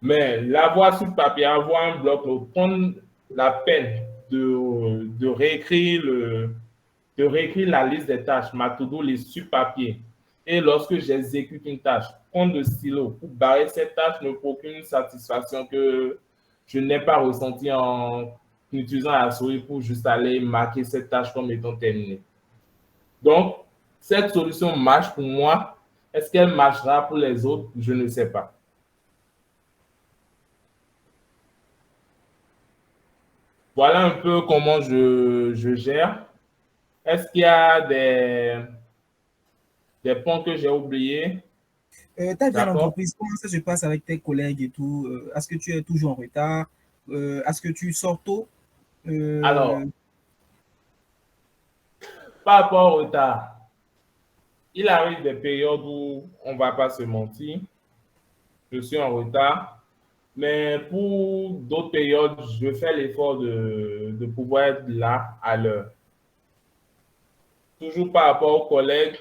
Mais l'avoir sur papier, avoir un bloc, prendre la peine de réécrire la liste des tâches, ma to-do list sur papier. Et lorsque j'exécute une tâche, prendre le stylo pour barrer cette tâche ne procure une satisfaction que je n'ai pas ressentie en utilisant la souris pour juste aller marquer cette tâche comme étant terminée. Donc, cette solution marche pour moi. Est-ce qu'elle marchera pour les autres? Je ne sais pas. Voilà un peu comment je gère. Est-ce qu'il y a des points que j'ai oubliés? Ta vie à l'entreprise, comment ça se passe avec tes collègues et tout? Est-ce que tu es toujours en retard? Est-ce que tu sors tôt? Alors, par rapport au retard, il arrive des périodes où on ne va pas se mentir. Je suis en retard. Mais pour d'autres périodes, je fais l'effort de pouvoir être là à l'heure. Toujours par rapport aux collègues,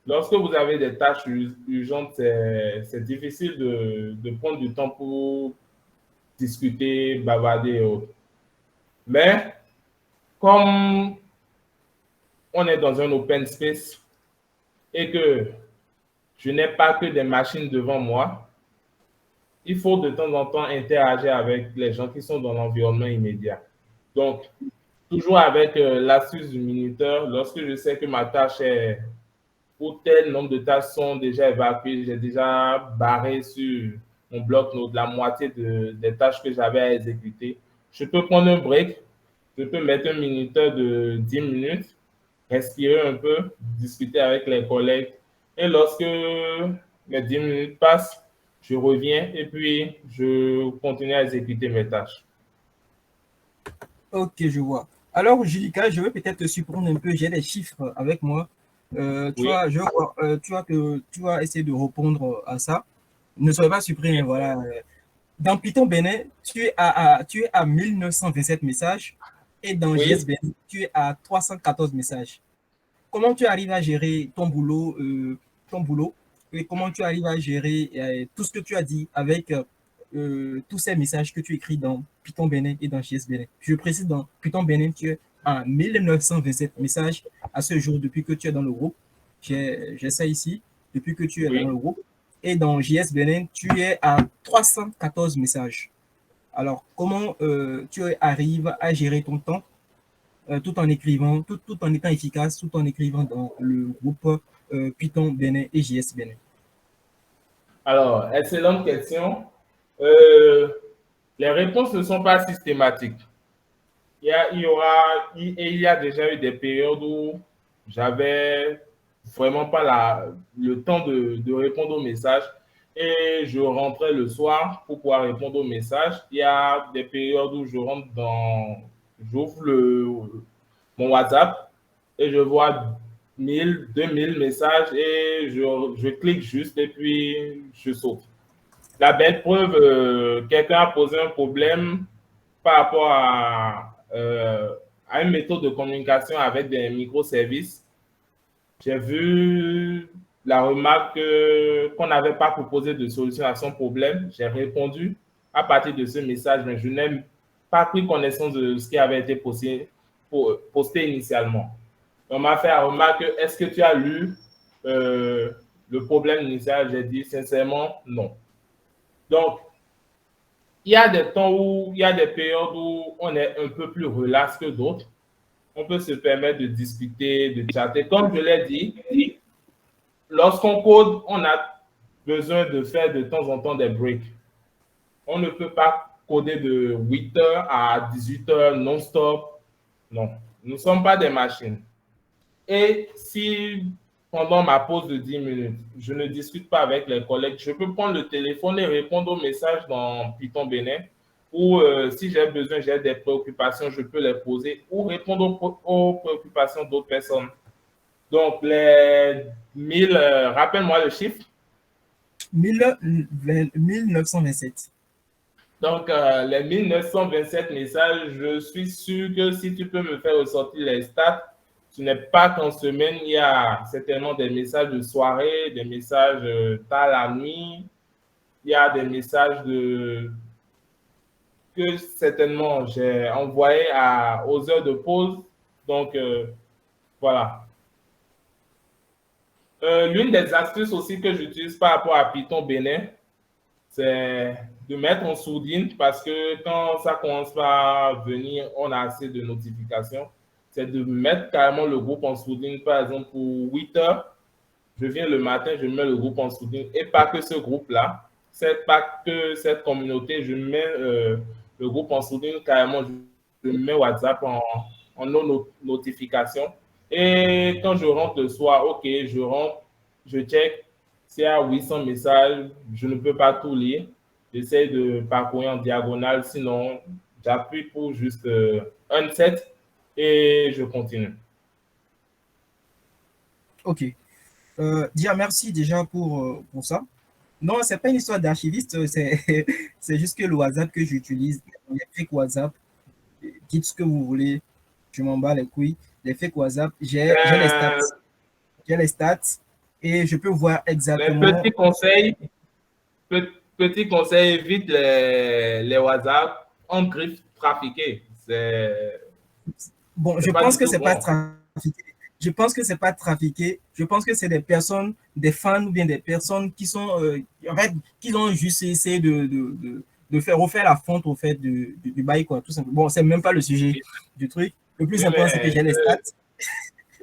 lorsque vous avez des tâches urgentes, c'est difficile de prendre du temps pour discuter, bavarder et autres. Mais comme on est dans un open space et que je n'ai pas que des machines devant moi, il faut de temps en temps interagir avec les gens qui sont dans l'environnement immédiat. Donc, toujours avec l'astuce du minuteur, lorsque je sais que ma tâche est ou tel nombre de tâches sont déjà évacuées, j'ai déjà barré sur mon bloc-notes la moitié des tâches que j'avais à exécuter. Je peux prendre un break, je peux mettre un minuteur de 10 minutes, respirer un peu, discuter avec les collègues. Et lorsque mes 10 minutes passent, je reviens et puis je continue à exécuter mes tâches. Ok, je vois. Alors, Julika, je vais peut-être te surprendre un peu. J'ai des chiffres avec moi. Tu vois, tu vas essayer de répondre à ça. Ne soyez pas surpris, hein, voilà. Dans Python Bénin, tu es à 1927 messages et dans JS Bénin, tu es à 314 messages. Comment tu arrives à gérer ton boulot et comment tu arrives à gérer tout ce que tu as dit avec tous ces messages que tu écris dans Python Bénin et dans JS Bénin. Je précise, dans Python Bénin, tu es à 1927 messages à ce jour depuis que tu es dans le groupe. J'ai ça ici, depuis que tu es dans le groupe. Et dans JS Bénin, tu es à 314 messages. Alors, comment tu arrives à gérer ton temps tout en écrivant, tout en étant efficace, tout en écrivant dans le groupe Python Bénin et JS Bénin? Alors, excellente question. Les réponses ne sont pas systématiques. Il y a déjà eu des périodes où j'avais vraiment pas le temps de répondre aux messages et je rentrais le soir pour pouvoir répondre aux messages. Il y a des périodes où j'ouvre mon WhatsApp et je vois 1000, 2000 messages et je clique juste et puis je saute. La belle preuve, quelqu'un a posé un problème par rapport à une méthode de communication avec des microservices. J'ai vu la remarque qu'on n'avait pas proposé de solution à son problème. J'ai répondu à partir de ce message, mais je n'ai pas pris connaissance de ce qui avait été posté initialement. On m'a fait la remarque, est-ce que tu as lu le problème initial? J'ai dit sincèrement non. Donc, il y a des temps où, il y a des périodes où on est un peu plus relax que d'autres. On peut se permettre de discuter, de chatter. Comme je l'ai dit, lorsqu'on code, on a besoin de faire de temps en temps des breaks. On ne peut pas coder de 8h à 18h non-stop. Non, nous ne sommes pas des machines. Et si pendant ma pause de 10 minutes, je ne discute pas avec les collègues, je peux prendre le téléphone et répondre aux messages dans Python Bénin. Ou si j'ai besoin, j'ai des préoccupations, je peux les poser ou répondre aux préoccupations d'autres personnes. Donc, les 1000, rappelle-moi le chiffre. 1927. Donc, les 1927 messages, je suis sûr que si tu peux me faire ressortir les stats, ce n'est pas qu'en semaine, il y a certainement des messages de soirée, des messages tard la nuit, il y a des messages que certainement j'ai envoyés aux heures de pause. Donc, voilà. L'une des astuces aussi que j'utilise par rapport à Python Bénin, c'est de mettre en sourdine parce que quand ça commence à venir, on a assez de notifications. C'est de mettre carrément le groupe en sourdine. Par exemple, pour 8 heures, je viens le matin, je mets le groupe en sourdine. Et pas que ce groupe-là, c'est pas que cette communauté, je mets le groupe en sourdine carrément, je mets WhatsApp en notification. Et quand je rentre le soir, OK, je rentre, je check. S'il y a 800 messages, je ne peux pas tout lire. J'essaie de parcourir en diagonale, sinon j'appuie pour juste unset et je continue. Ok. Dia, merci déjà pour ça. Non, c'est pas une histoire d'archiviste, c'est juste que le WhatsApp que j'utilise, les fake WhatsApp, dites ce que vous voulez, je m'en bats les couilles. Les fake WhatsApp, j'ai les stats. J'ai les stats et je peux voir exactement. Petit conseil, évite les WhatsApp en griffe trafiquée. Bon, je pense que c'est pas trafiqué. Je pense que c'est pas trafiqué. Je pense que c'est des personnes, des fans ou bien des personnes qui sont, en fait, qui ont juste essayé de faire refaire la fonte au fait du bail, quoi, tout simplement. Bon, c'est même pas le sujet du truc. Le plus Oui, important, c'est que j'ai les stats.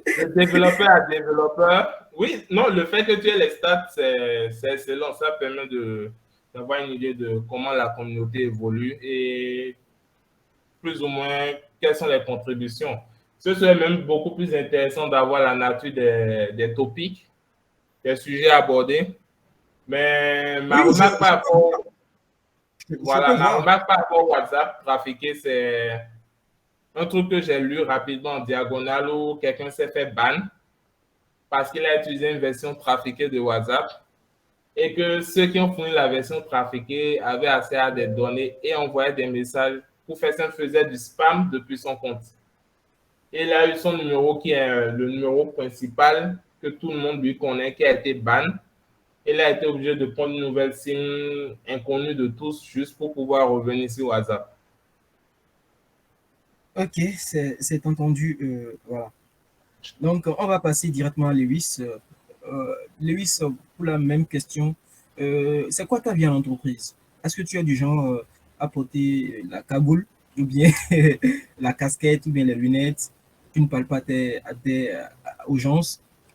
De développeur à développeur. Oui, non, le fait que tu aies les stats, c'est excellent. Ça permet d'avoir une idée de comment la communauté évolue et plus ou moins quelles sont les contributions. Ce serait même beaucoup plus intéressant d'avoir la nature des topics, des sujets abordés. Mais ma Oui, remarque par rapport, je voilà, peux ma voir. remarque par rapport au WhatsApp trafiqué, c'est un truc que j'ai lu rapidement en diagonale où quelqu'un s'est fait ban parce qu'il a utilisé une version trafiquée de WhatsApp et que ceux qui ont fourni la version trafiquée avaient accès à des données et envoyaient des messages pour faire ça, faisait du spam depuis son compte. Et il a eu son numéro qui est le numéro principal que tout le monde lui connaît, qui a été ban. Il a été obligé de prendre une nouvelle SIM inconnue de tous juste pour pouvoir revenir sur WhatsApp. Ok, c'est entendu. Voilà. Donc, on va passer directement à Lewis. Lewis, pour la même question, c'est quoi ta vie en entreprise? Est-ce que tu es du genre à porter la cagoule ou bien la casquette ou bien les lunettes? Tu ne parles pas aux gens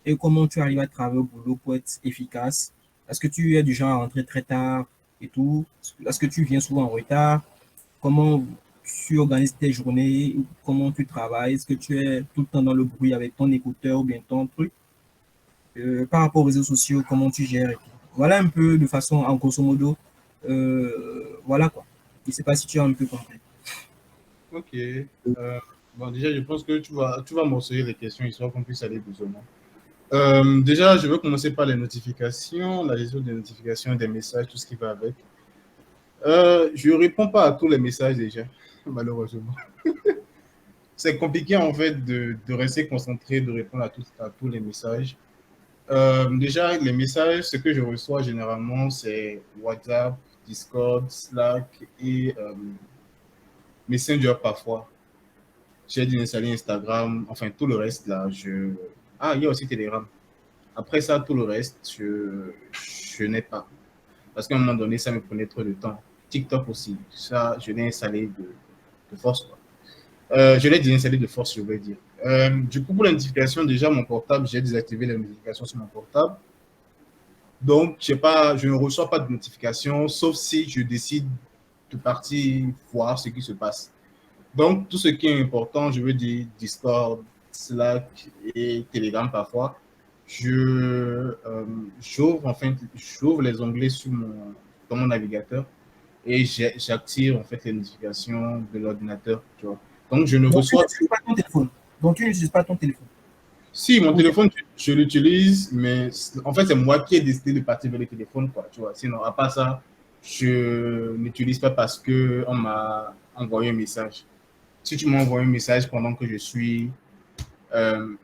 et comment tu arrives à travailler au boulot pour être efficace? Est-ce que tu es du genre à rentrer très tard et tout? Est-ce que tu viens souvent en retard? Comment tu organises tes journées, comment tu travailles, est-ce que tu es tout le temps dans le bruit avec ton écouteur ou bien ton truc, par rapport aux réseaux sociaux, comment tu gères. Voilà un peu de façon, en grosso modo, voilà quoi. Je ne sais pas si tu as un peu compris. Ok. Bon, déjà, je pense que tu vas morceler les questions histoire qu'on puisse aller plus ou moins. Déjà, je veux commencer par les notifications, la gestion des notifications, des messages, tout ce qui va avec. Je ne réponds pas à tous les messages déjà, malheureusement. C'est compliqué en fait de rester concentré, de répondre à tous les messages. Déjà, les messages, ce que je reçois généralement, c'est WhatsApp, Discord, Slack et Messenger parfois. J'ai dû installer Instagram, enfin tout le reste là. Ah, il y a aussi Telegram. Après ça, tout le reste, je n'ai pas. Parce qu'à un moment donné, ça me prenait trop de temps. TikTok aussi, ça, je l'ai installé de force, quoi. Je l'ai désinstallé de force, je vais dire. Du coup, pour la notification, déjà, mon portable, j'ai désactivé les notifications sur mon portable. Donc, je ne reçois pas de notification, sauf si je décide de partir voir ce qui se passe. Donc, tout ce qui est important, je veux dire Discord, Slack et Telegram parfois, j'ouvre les onglets dans mon navigateur et j'active en fait les notifications de l'ordinateur, tu vois. Donc, je ne Donc, tu reçois. n'utilises pas ton téléphone. Donc, tu n'utilises pas ton téléphone. Si, mon Ok. téléphone, je l'utilise, mais en fait, c'est moi qui ai décidé de partir vers le téléphone, quoi, tu vois. Sinon, à part ça, je n'utilise pas parce qu'on m'a envoyé un message. Si tu m'as envoyé un message pendant que euh,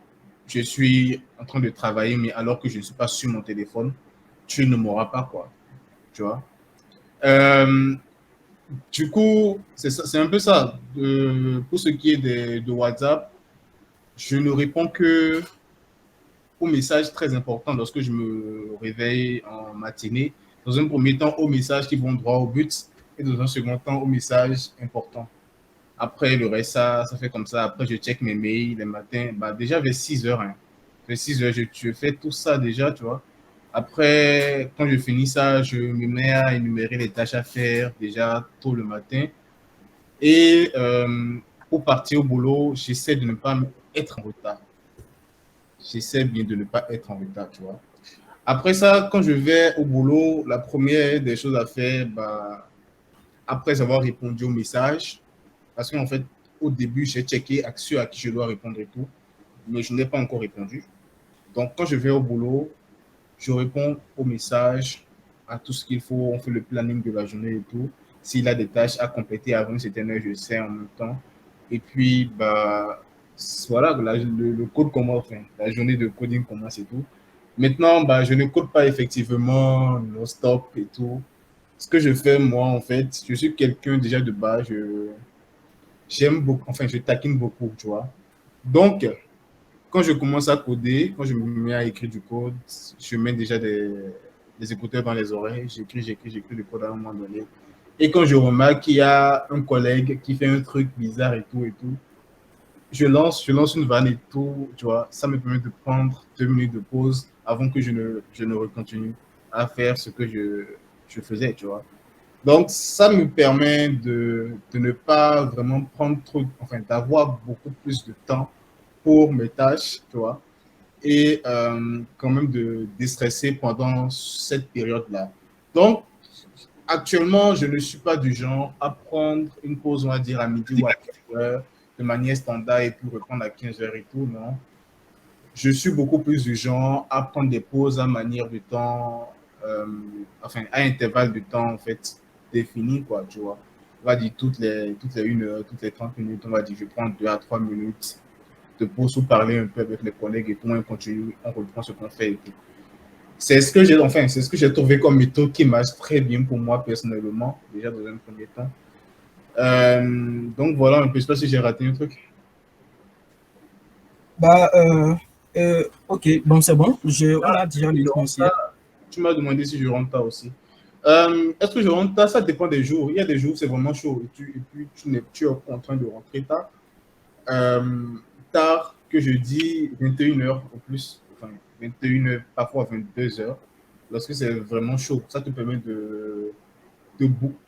je suis en train de travailler, mais alors que je ne suis pas sur mon téléphone, tu ne m'auras pas, quoi, tu vois. Euh, du coup, c'est un peu ça. Pour ce qui est de WhatsApp, je ne réponds que aux messages très importants lorsque je me réveille en matinée. Dans un premier temps, aux messages qui vont droit au but et dans un second temps, aux messages importants. Après, le reste, ça fait comme ça. Après, je check mes mails les matins. Bah, déjà, vers 6 heures, hein. Vers 6 heures, je fais tout ça déjà, tu vois. Après, quand je finis ça, je me mets à énumérer les tâches à faire déjà tôt le matin. Et pour partir au boulot, j'essaie de ne pas être en retard. J'essaie bien de ne pas être en retard, tu vois. Après ça, quand je vais au boulot, la première des choses à faire, bah, après avoir répondu au message, parce qu'en fait, au début, j'ai checké à ceux à qui je dois répondre et tout, mais je n'ai pas encore répondu. Donc, quand je vais au boulot, je réponds au message, à tout ce qu'il faut, on fait le planning de la journée et tout. S'il a des tâches à compléter avant une certaine heure, je sais en même temps. Et puis, bah, voilà, le code commence, enfin, la journée de coding commence et tout. Maintenant, bah, je ne code pas effectivement non-stop et tout. Ce que je fais, moi, en fait, je suis quelqu'un déjà de base, j'aime beaucoup, enfin, je taquine beaucoup, tu vois. Donc, quand je commence à coder, quand je me mets à écrire du code, je mets déjà des écouteurs dans les oreilles, j'écris du code à un moment donné. Et quand je remarque qu'il y a un collègue qui fait un truc bizarre et tout, je lance une vanne et tout, tu vois. Ça me permet de prendre 2 minutes de pause avant que je ne recontinue à faire ce que je faisais, tu vois. Donc, ça me permet de ne pas vraiment prendre trop, enfin, d'avoir beaucoup plus de temps pour mes tâches, tu vois, et quand même de déstresser pendant cette période-là. Donc, actuellement, je ne suis pas du genre à prendre une pause, on va dire, à midi ou à 15 heures de manière standard et puis reprendre à 15 heures et tout, non. Je suis beaucoup plus du genre à prendre des pauses à manière de temps, enfin, à intervalle de temps, en fait, défini, quoi, tu vois. On va dire toutes les 1 heure, toutes les 30 minutes, on va dire, je prends 2 à 3 minutes de pause ou parler un peu avec les collègues et tout, on continue, on reprend ce qu'on fait et tout. C'est ce que j'ai trouvé comme méthode qui marche très bien pour moi personnellement, déjà dans un premier temps. Donc voilà, un peu, je sais pas si j'ai raté un truc. Bah, ok, bon, c'est bon. On a déjà l'essentiel. Tu m'as demandé si je rentre tard aussi. Est-ce que je rentre tard? Ça dépend des jours. Il y a des jours où c'est vraiment chaud et puis tu es en train de rentrer tard. Tard, que je dis 21 heures au plus, enfin 21 heures, parfois 22 heures, lorsque c'est vraiment chaud. Ça te permet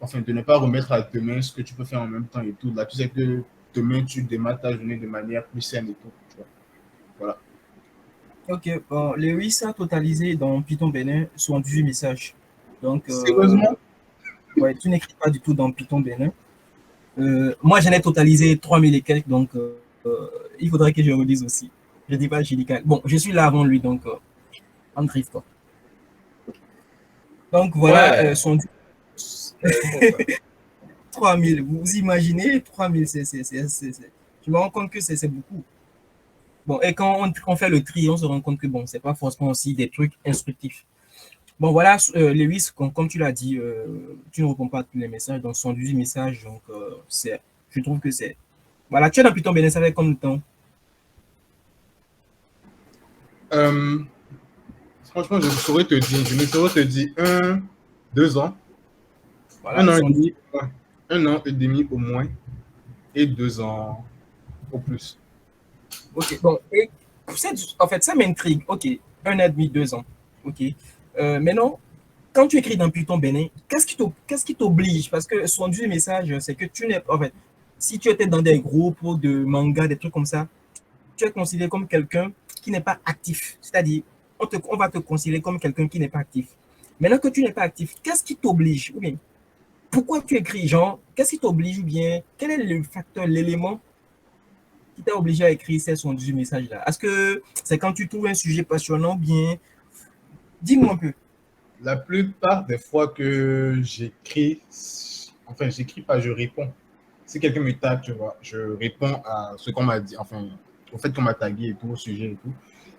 enfin, de ne pas remettre à demain ce que tu peux faire en même temps et tout. Là, tu sais que demain, tu démarres ta journée de manière plus saine et tout. Tu vois. Voilà. Ok, bon, Lewis a totalisé dans Python Bénin 78 messages. Donc, Sérieusement? ouais, tu n'écris pas du tout dans Python Bénin. Moi, j'en ai totalisé 3000 et quelques, donc il faudrait que je relise aussi. Je dis pas, j'ai dit bon, je suis là avant lui, donc en drift, quoi. Donc voilà, Ouais, son c'est bon ça. 3000. Vous imaginez 3000, je me rends compte que c'est beaucoup. Bon, et quand on fait le tri, on se rend compte que bon, c'est pas forcément aussi des trucs instructifs. Bon, voilà, Lewis, comme tu l'as dit, tu ne réponds pas à tous les messages, donc 118 messages, donc je trouve que c'est. Voilà, tu es dans Python Bénin, ça fait combien de temps? Euh, Franchement, je ne saurais te dire. Je ne saurais te dire 2 ans, Voilà, 1 an et 118. demi, ouais. 1 an et demi au moins, et 2 ans au plus. Ok, bon, et en fait, ça m'intrigue. Ok, 1 an et demi, 2 ans. Ok. Maintenant, quand tu écris dans Python Bénin, qu'est-ce qui t'oblige? Parce que son du message, c'est que tu n'es en fait, si tu étais dans des groupes de manga, des trucs comme ça, tu es considéré comme quelqu'un qui n'est pas actif. C'est-à-dire, on va te considérer comme quelqu'un qui n'est pas actif. Maintenant que tu n'es pas actif, qu'est-ce qui t'oblige? Ou bien, pourquoi tu écris, genre, qu'est-ce qui t'oblige? Ou bien, quel est le facteur, l'élément qui t'a obligé à écrire ces 118 messages-là? Est-ce que c'est quand tu trouves un sujet passionnant? Bien, dis-moi un peu. La plupart des fois que j'écris, enfin, j'écris pas, je réponds. Si quelqu'un me tag, tu vois, je réponds à ce qu'on m'a dit, enfin, au fait qu'on m'a tagué et tout, au sujet et tout.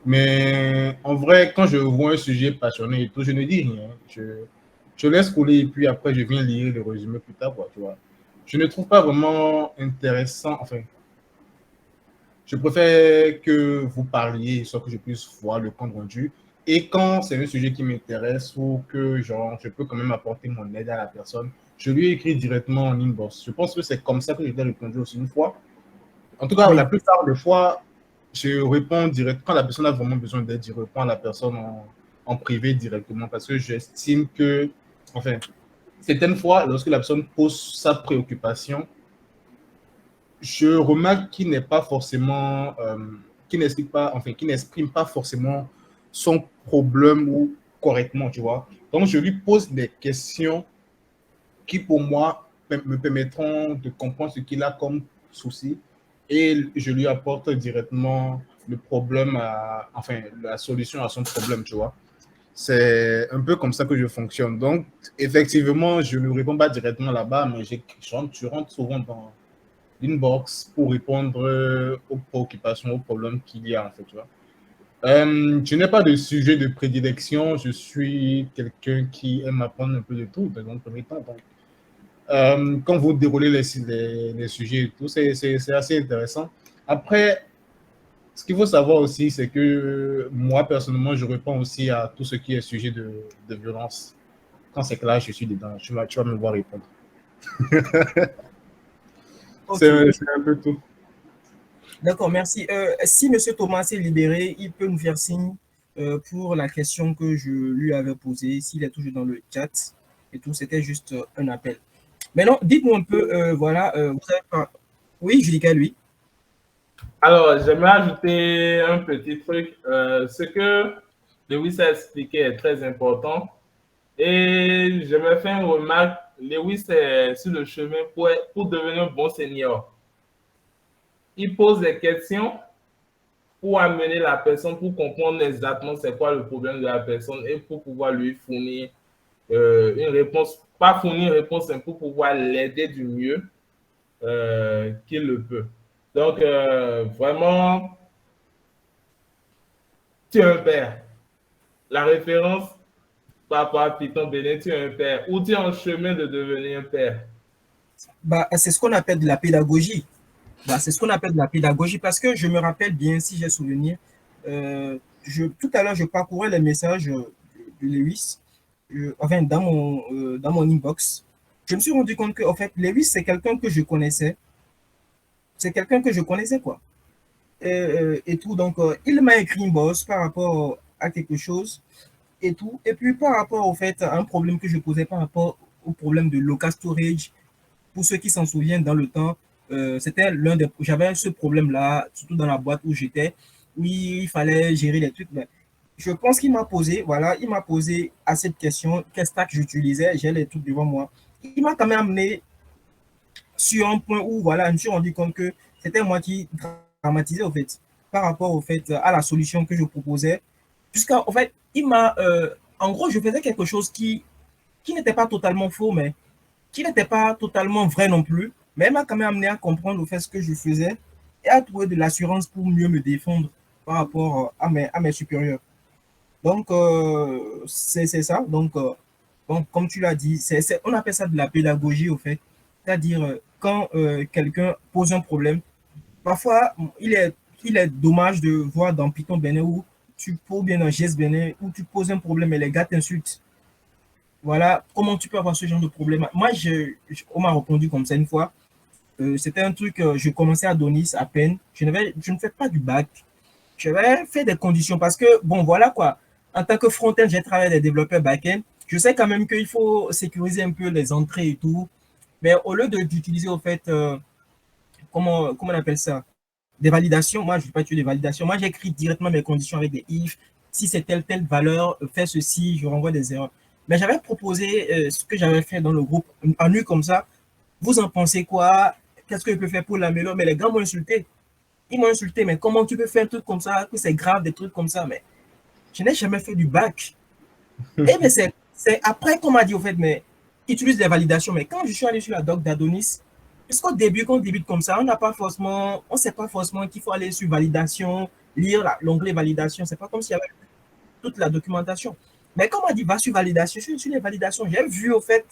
Mais en vrai, quand je vois un sujet passionné et tout, je ne dis rien. Je laisse couler et puis après, je viens lire le résumé plus tard, quoi, tu vois. Je ne trouve pas vraiment intéressant, enfin, je préfère que vous parliez, soit que je puisse voir le compte rendu. Et quand c'est un sujet qui m'intéresse ou que genre, je peux quand même apporter mon aide à la personne, je lui écris directement en inbox. Je pense que c'est comme ça que je l'ai répondu aussi une fois. En tout cas, la Oui. plupart des fois, je réponds direct. Quand la personne a vraiment besoin d'aide, je réponds à la personne en privé directement parce que j'estime que, enfin, certaines fois, lorsque la personne pose sa préoccupation, je remarque qu'il n'est pas forcément, qui n'explique pas, enfin, qui n'exprime pas forcément son problème ou correctement, tu vois. Donc, je lui pose des questions qui, pour moi, me permettront de comprendre ce qu'il a comme souci et je lui apporte directement le problème, enfin, la solution à son problème, tu vois. C'est un peu comme ça que je fonctionne. Donc, effectivement, je ne réponds pas directement là-bas, mais je rentre souvent dans l'inbox pour répondre aux préoccupations, aux problèmes qu'il y a, en fait, tu vois. Je n'ai pas de sujet de prédilection. Je suis quelqu'un qui aime apprendre un peu de tout, dans le premier temps. Donc, quand vous déroulez les sujets et tout, c'est assez intéressant. Après, ce qu'il faut savoir aussi, c'est que moi, personnellement, je réponds aussi à tout ce qui est sujet de violence. Quand c'est que là, je suis dedans, tu vas me voir répondre. Ok. C'est un peu tout. D'accord, merci. Si M. Thomas s'est libéré, il peut nous faire signe pour la question que je lui avais posée, s'il est toujours dans le chat et tout. C'était juste un appel. Maintenant, dites-moi un peu, voilà, vous avez pas... Oui, Julika, lui. Alors, j'aimerais ajouter un petit truc. Ce que Lewis a expliqué est très important. Et je me fais une remarque. Lewis est sur le chemin pour devenir un bon senior. Il pose des questions pour amener la personne, pour comprendre exactement c'est quoi le problème de la personne et pour pouvoir lui fournir une réponse, pas fournir une réponse, mais pour pouvoir l'aider du mieux qu'il le peut. Donc, vraiment, tu es un père. La référence par rapport à Python Bénin, tu es un père ou tu es en chemin de devenir un père. Bah, c'est ce qu'on appelle de la pédagogie. Bah, c'est ce qu'on appelle de la pédagogie parce que je me rappelle bien, si j'ai souvenir, tout à l'heure, je parcourais les messages de Lewis, enfin, dans mon inbox. Je me suis rendu compte que, en fait, Lewis, c'est quelqu'un que je connaissais. C'est quelqu'un que je connaissais, quoi. Et tout. Donc, il m'a écrit une boss par rapport à quelque chose et tout. Et puis, par rapport au fait, à un problème que je posais par rapport au problème de local storage, pour ceux qui s'en souviennent dans le temps, c'était j'avais ce problème-là, surtout dans la boîte où j'étais, où il fallait gérer les trucs. Mais je pense qu'il m'a posé, voilà, il m'a posé à cette question, quel stack j'utilisais, j'ai les trucs devant moi. Il m'a quand même amené sur un point où, voilà, je me suis rendu compte que c'était moi qui dramatisais, au fait, par rapport, au fait, à la solution que je proposais. Jusqu'à, en fait, en gros, je faisais quelque chose qui n'était pas totalement faux, mais qui n'était pas totalement vrai non plus, mais elle m'a quand même amené à comprendre au fait ce que je faisais et à trouver de l'assurance pour mieux me défendre par rapport à mes supérieurs. Donc, c'est ça. Donc, bon, comme tu l'as dit, on appelle ça de la pédagogie au fait. C'est-à-dire, quand quelqu'un pose un problème, parfois, il est dommage de voir dans Python Bénin où tu poses bien dans GS Bénin où tu poses un problème et les gars t'insultent. Voilà, comment tu peux avoir ce genre de problème? Moi, on m'a répondu comme ça une fois. C'était un truc, je commençais à Donis à peine. Je ne fais pas du bac. Je vais faire des conditions parce que, bon, voilà quoi. En tant que front-end, j'ai travaillé avec des développeurs back-end. Je sais quand même qu'il faut sécuriser un peu les entrées et tout. Mais au lieu d'utiliser, au fait, comment on appelle ça? Des validations. Moi, je ne vais pas utiliser des validations. Moi, j'écris directement mes conditions avec des if. Si c'est telle valeur, fais ceci, je renvoie des erreurs. Mais j'avais proposé ce que j'avais fait dans le groupe en nu comme ça. Vous en pensez quoi? Qu'est-ce que je peux faire pour l'améliorer? Mais les gars m'ont insulté. Ils m'ont insulté. Mais comment tu peux faire un truc comme ça? Que c'est grave, des trucs comme ça. Mais je n'ai jamais fait du bac. Et mais c'est après qu'on m'a dit, au fait, mais utilise les validations. Mais quand je suis allé sur la doc d'Adonis, parce qu'au début, quand on débute comme ça, on n'a pas forcément, on ne sait pas forcément qu'il faut aller sur validation, lire l'onglet validation. C'est pas comme s'il y avait toute la documentation. Mais quand on m'a dit, va sur validation, je suis sur les validations. J'ai vu, au fait,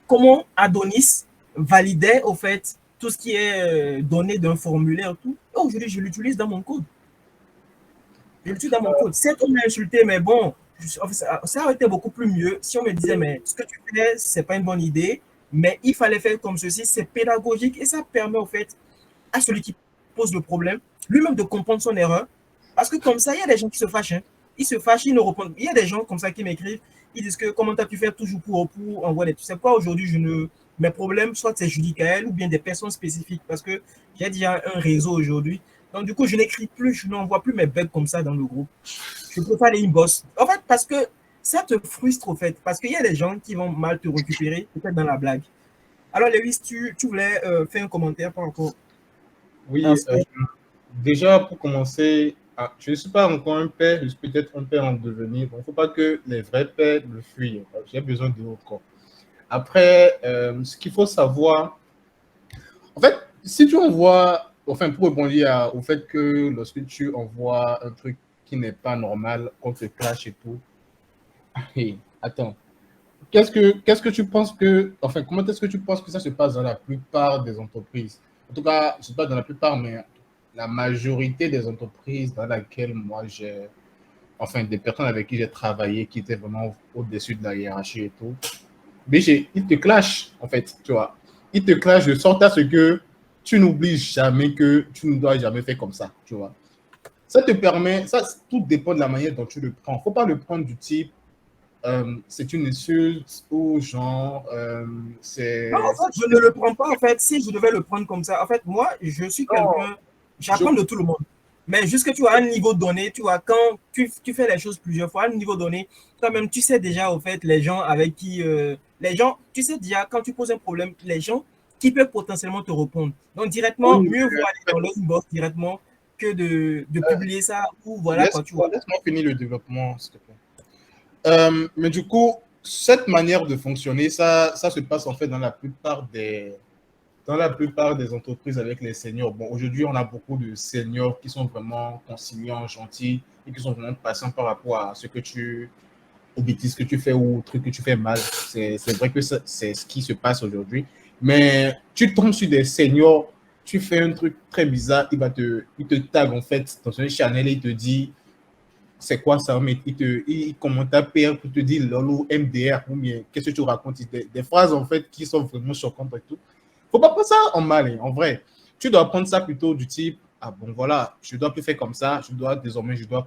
comment Adonis validait, au fait, tout ce qui est donné d'un formulaire, tout. Et aujourd'hui, je l'utilise dans mon code. Je l'utilise dans mon code. Certes, on m'a insulté, mais bon, ça aurait été beaucoup plus mieux si on me disait, mais ce que tu fais, c'est pas une bonne idée, mais il fallait faire comme ceci, c'est pédagogique et ça permet, au fait, à celui qui pose le problème, lui-même de comprendre son erreur. Parce que comme ça, il y a des gens qui se fâchent. Hein. Ils se fâchent, ils ne répondent. Il y a des gens comme ça qui m'écrivent, ils disent que comment as-tu fait toujours pour envoyer des. Tu sais quoi, aujourd'hui, mes problèmes, soit c'est Judicaël ou bien des personnes spécifiques, parce que j'ai déjà un réseau aujourd'hui. Donc, du coup, je n'écris plus, je n'envoie plus mes bugs comme ça dans le groupe. Je préfère les inbox. En fait, parce que ça te frustre, au fait, parce qu'il y a des gens qui vont mal te récupérer, peut-être dans la blague. Alors, Lewis, tu voulais faire un commentaire par rapport à Oui, ça? déjà pour commencer, je ne suis pas encore un père, je suis peut-être un père en devenir. Il ne faut pas que les vrais pères me fuient. J'ai besoin de l'autre corps. Après, ce qu'il faut savoir, en fait, si tu envoies, enfin, pour rebondir au fait que lorsque tu envoies un truc qui n'est pas normal, qu'on te clash et tout, hey, attends, qu'est-ce que tu penses que, enfin, comment est-ce que tu penses que ça se passe dans la plupart des entreprises? En tout cas, je ne sais pas dans la plupart, mais la majorité des entreprises dans lesquelles moi j'ai, enfin, des personnes avec qui j'ai travaillé, qui étaient vraiment au-dessus de la hiérarchie et tout, mais ils te clashent, en fait, tu vois. Ils te clashent de sorte à ce que tu n'oublies jamais que tu ne dois jamais faire comme ça, tu vois. Ça te permet, ça, tout dépend de la manière dont tu le prends. Il ne faut pas le prendre du type, c'est une insulte ou genre, Non, en fait, je ne le prends pas. En fait, si je devais le prendre comme ça, en fait, moi, je suis non, quelqu'un, je, j'apprends de tout le monde. Mais jusque tu as un niveau donné, tu vois, quand tu fais les choses plusieurs fois, à un niveau donné, toi-même, tu sais déjà, au fait, les gens avec qui, les gens, tu sais déjà, quand tu poses un problème, les gens qui peuvent potentiellement te répondre. Donc, directement, oui, mieux vaut aller dans l'inbox directement que de publier ça ou voilà quoi, tu vois. laisse-moi finir le développement, s'il te plaît. Mais du coup, cette manière de fonctionner, ça se passe en fait dans la plupart des entreprises avec les seniors. Bon, aujourd'hui, on a beaucoup de seniors qui sont vraiment conciliants, gentils et qui sont vraiment patients par rapport à ce que aux bêtises que tu fais ou aux trucs que tu fais mal. C'est vrai que c'est ce qui se passe aujourd'hui. Mais tu tombes sur des seniors, tu fais un truc très bizarre, il te tag en fait dans un channel et il te dit c'est quoi ça, mais il commente à PR pour te dire lolo MDR ou bien qu'est-ce que tu racontes, des phrases en fait qui sont vraiment choquantes et tout. Faut pas prendre ça en mal, hein, en vrai. Tu dois prendre ça plutôt du type ah bon voilà, je dois plus faire comme ça, je dois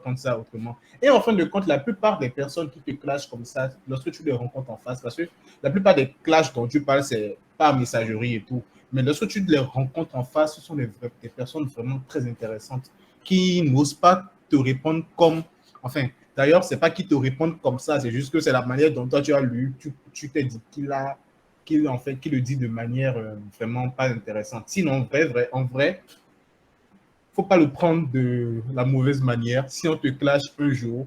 prendre ça autrement. Et en fin de compte, la plupart des personnes qui te clashent comme ça, lorsque tu les rencontres en face, parce que la plupart des clashs dont tu parles, c'est pas messagerie et tout, mais lorsque tu les rencontres en face, ce sont des personnes vraiment très intéressantes qui n'osent pas te répondre comme enfin, d'ailleurs, c'est pas qu'ils te répondent comme ça, c'est juste que c'est la manière dont toi tu as lu, tu t'es dit en fait, qu'il le dit de manière vraiment pas intéressante. Sinon, en vrai, faut pas le prendre de la mauvaise manière. Si on te clash un jour,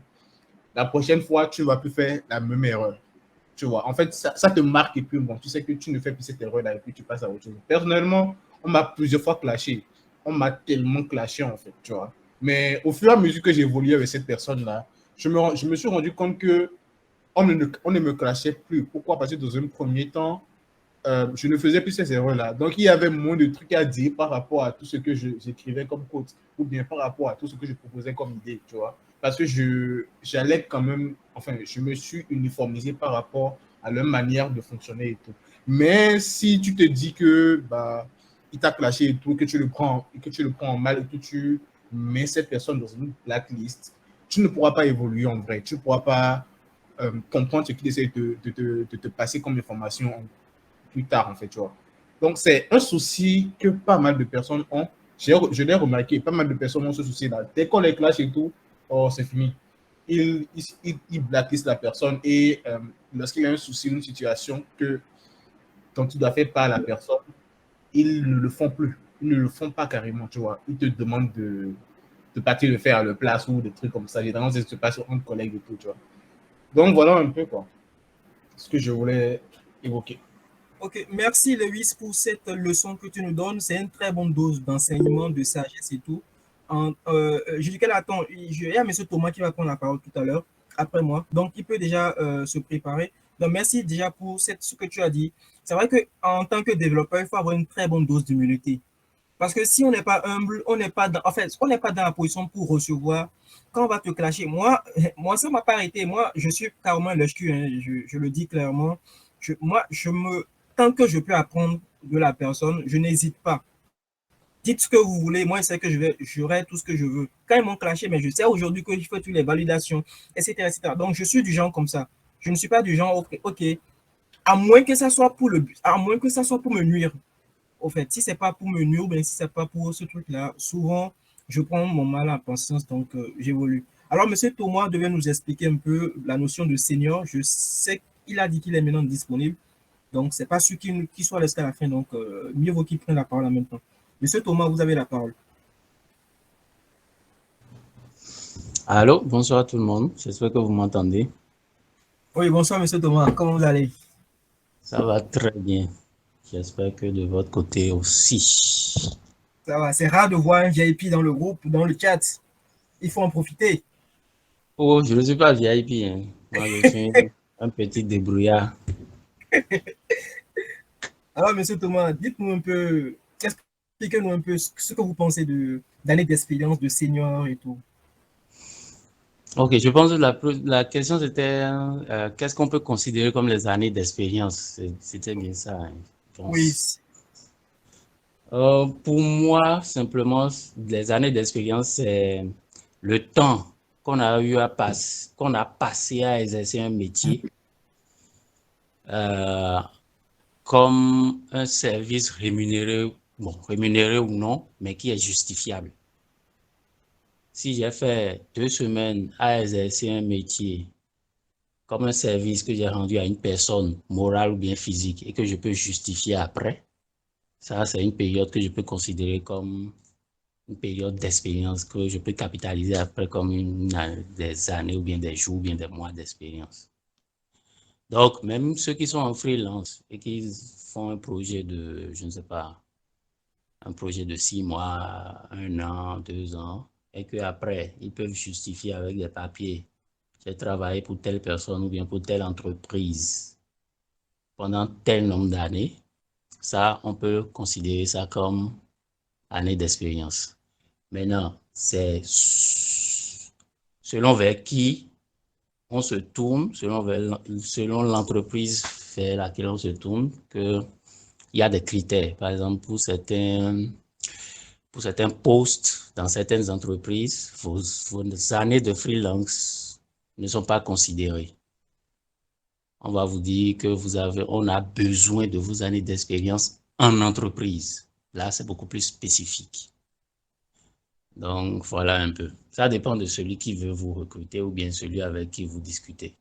la prochaine fois, tu vas plus faire la même erreur. Tu vois, en fait, ça te marque et puis bon, tu sais que tu ne fais plus cette erreur-là et puis tu passes à autre chose. Personnellement, on m'a plusieurs fois clashé. On m'a tellement clashé, en fait, tu vois. Mais au fur et à mesure que j'évoluais avec cette personne-là, je me suis rendu compte que on ne me clashait plus. Pourquoi? Parce que dans un premier temps, je ne faisais plus ces erreurs-là. Donc, il y avait moins de trucs à dire par rapport à tout ce que j'écrivais comme code ou bien par rapport à tout ce que je proposais comme idée, tu vois. Parce que j'allais quand même, enfin, je me suis uniformisé par rapport à leur manière de fonctionner et tout. Mais si tu te dis que, bah, il t'a clashé et tout, que tu le prends en mal et que tu mets cette personne dans une blacklist, tu ne pourras pas évoluer en vrai. Tu ne pourras pas comprendre ce qu'il essaie de te passer comme information plus tard, en fait, tu vois. Donc, c'est un souci que pas mal de personnes ont. Je l'ai remarqué, pas mal de personnes ont ce souci-là. Dès qu'on les clash et tout, oh, c'est fini. Ils blacklist la personne et lorsqu'il y a un souci, une situation dont tu dois faire part à la personne, ils ne le font plus. Ils ne le font pas carrément, tu vois. Ils te demandent de partir le faire à leur place ou des trucs comme ça. Généralement, ça se passe entre collègues et tout, tu vois. Donc, voilà un peu, quoi, ce que je voulais évoquer. Ok, merci Lewis pour cette leçon que tu nous donnes. C'est une très bonne dose d'enseignement, de sagesse et tout. Je dis qu'elle attend. Il y a M. Thomas qui va prendre la parole tout à l'heure, après moi. Donc, il peut déjà se préparer. Donc, merci déjà pour ce que tu as dit. C'est vrai qu'en tant que développeur, il faut avoir une très bonne dose d'humilité. Parce que si on n'est pas humble, on n'est pas dans, en fait, on n'est pas dans la position pour recevoir. Quand on va te clasher, moi ça ne m'a pas arrêté. Moi, je suis carrément un lèche-cul, hein, je le dis clairement. Moi, tant que je peux apprendre de la personne, je n'hésite pas. Dites ce que vous voulez, moi, je sais que j'aurai tout ce que je veux. Quand ils m'ont clashé, mais je sais aujourd'hui qu'il faut toutes les validations, etc., etc. Donc, je suis du genre comme ça. Je ne suis pas du genre, ok, à moins que ça soit à moins que ça soit pour me nuire. Au fait, si c'est pas pour me nuire, ben si c'est pas pour ce truc-là, souvent, je prends mon mal en patience, donc j'évolue. Alors, Monsieur Thomas devait nous expliquer un peu la notion de senior. Je sais qu'il a dit qu'il est maintenant disponible, donc c'est pas sûr qu'il soit resté à la fin, donc mieux vaut qu'il prenne la parole en même temps. Monsieur Thomas, vous avez la parole. Allô, bonsoir tout le monde. J'espère que vous m'entendez. Oui, bonsoir, Monsieur Thomas. Comment vous allez? Ça va très bien. J'espère que de votre côté aussi. Ça va, c'est rare de voir un VIP dans le groupe, dans le chat. Il faut en profiter. Oh, je ne suis pas VIP, hein. Moi, je suis un petit débrouillard. Alors, Monsieur Thomas, dites-nous un peu, expliquez-nous un peu ce que vous pensez d'années d'expérience de senior et tout. Ok, je pense que la question c'était qu'est-ce qu'on peut considérer comme les années d'expérience? C'était bien ça, hein, je Oui, pense. Pour moi, simplement, les années d'expérience, c'est le temps qu'on a eu qu'on a passé à exercer un métier euh, comme un service rémunéré, bon, rémunéré ou non, mais qui est justifiable. Si j'ai fait 2 semaines à exercer un métier comme un service que j'ai rendu à une personne morale ou bien physique et que je peux justifier après, ça, c'est une période que je peux considérer comme une période d'expérience que je peux capitaliser après comme des années ou bien des jours ou bien des mois d'expérience. Donc, même ceux qui sont en freelance et qui font un projet de, je ne sais pas, un projet de 6 mois, 1 an, 2 ans, et qu'après, ils peuvent justifier avec des papiers. J'ai travaillé pour telle personne ou bien pour telle entreprise pendant tel nombre d'années. Ça, on peut considérer ça comme année d'expérience. Maintenant, c'est selon vers qui on se tourne, selon l'entreprise vers laquelle on se tourne, qu'il y a des critères. Par exemple, pour certains postes dans certaines entreprises, vos années de freelance ne sont pas considérées. On va vous dire que on a besoin de vos années d'expérience en entreprise. Là, c'est beaucoup plus spécifique. Donc, voilà un peu. Ça dépend de celui qui veut vous recruter ou bien celui avec qui vous discutez.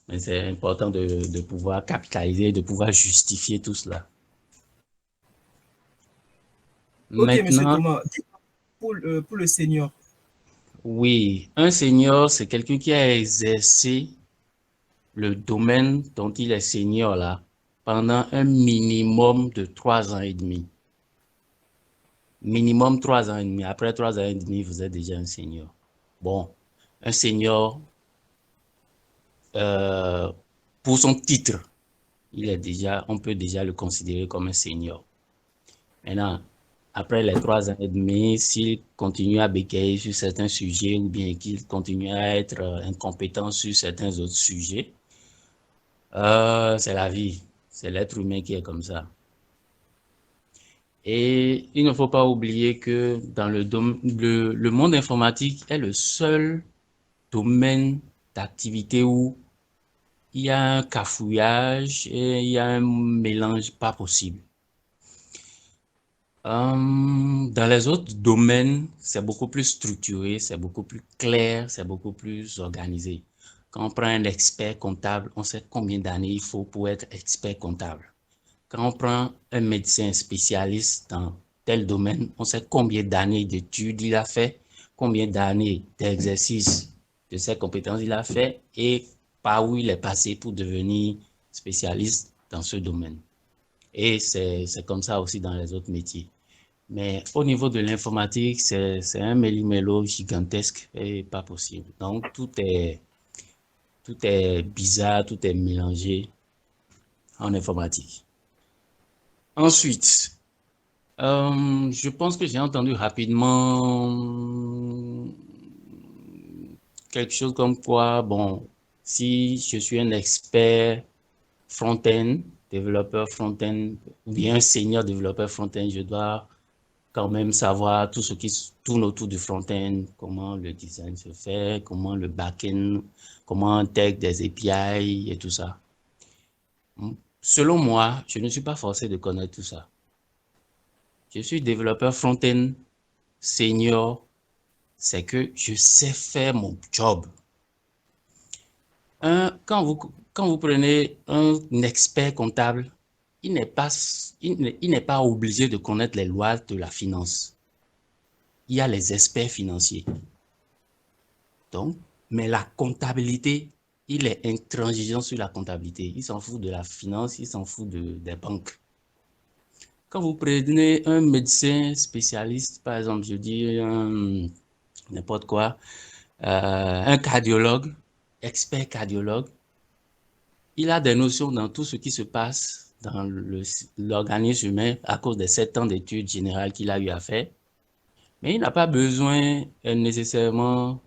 Mais c'est important de pouvoir capitaliser, de pouvoir justifier tout cela. Ok, Monsieur Maintenant, Thomas, pour le senior. oui, un senior, c'est quelqu'un qui a exercé le domaine dont il est senior là pendant un minimum de 3 ans et demi. Minimum 3 ans et demi. Après 3 ans et demi, vous êtes déjà un senior. Bon, un senior, pour son titre, on peut déjà le considérer comme un senior. Maintenant, après les 3 ans et demi, s'il continue à bégayer sur certains sujets ou bien qu'il continue à être incompétent sur certains autres sujets, c'est la vie. C'est l'être humain qui est comme ça. Et il ne faut pas oublier que dans le monde informatique est le seul domaine d'activité où il y a un cafouillage et il y a un mélange pas possible. Dans les autres domaines, c'est beaucoup plus structuré, c'est beaucoup plus clair, c'est beaucoup plus organisé. Quand on prend un expert comptable, on sait combien d'années il faut pour être expert comptable. Quand on prend un médecin spécialiste dans tel domaine, on sait combien d'années d'études il a fait, combien d'années d'exercice de ses compétences il a fait et par où il est passé pour devenir spécialiste dans ce domaine. Et c'est comme ça aussi dans les autres métiers. Mais au niveau de l'informatique, c'est un méli-mélo gigantesque et pas possible. Donc, tout est bizarre, tout est mélangé en informatique. Ensuite, je pense que j'ai entendu rapidement quelque chose comme quoi, bon, si je suis un expert front-end, développeur front-end, ou bien un senior développeur front-end, je dois quand même savoir tout ce qui tourne autour du front-end, comment le design se fait, comment le back-end, comment on intègre des API et tout ça. Selon moi, je ne suis pas forcé de connaître tout ça. Je suis développeur front-end senior, c'est que je sais faire mon job. Quand vous prenez un expert comptable, il n'est pas obligé de connaître les lois de la finance. Il y a les experts financiers. Donc, mais la comptabilité, il est intransigeant sur la comptabilité. Il s'en fout de la finance, il s'en fout des banques. Quand vous prenez un médecin spécialiste, par exemple, je dis n'importe quoi, un cardiologue, expert cardiologue, il a des notions dans tout ce qui se passe dans l'organisme humain à cause des 7 ans d'études générales qu'il a eu à faire. Mais il n'a pas besoin nécessairement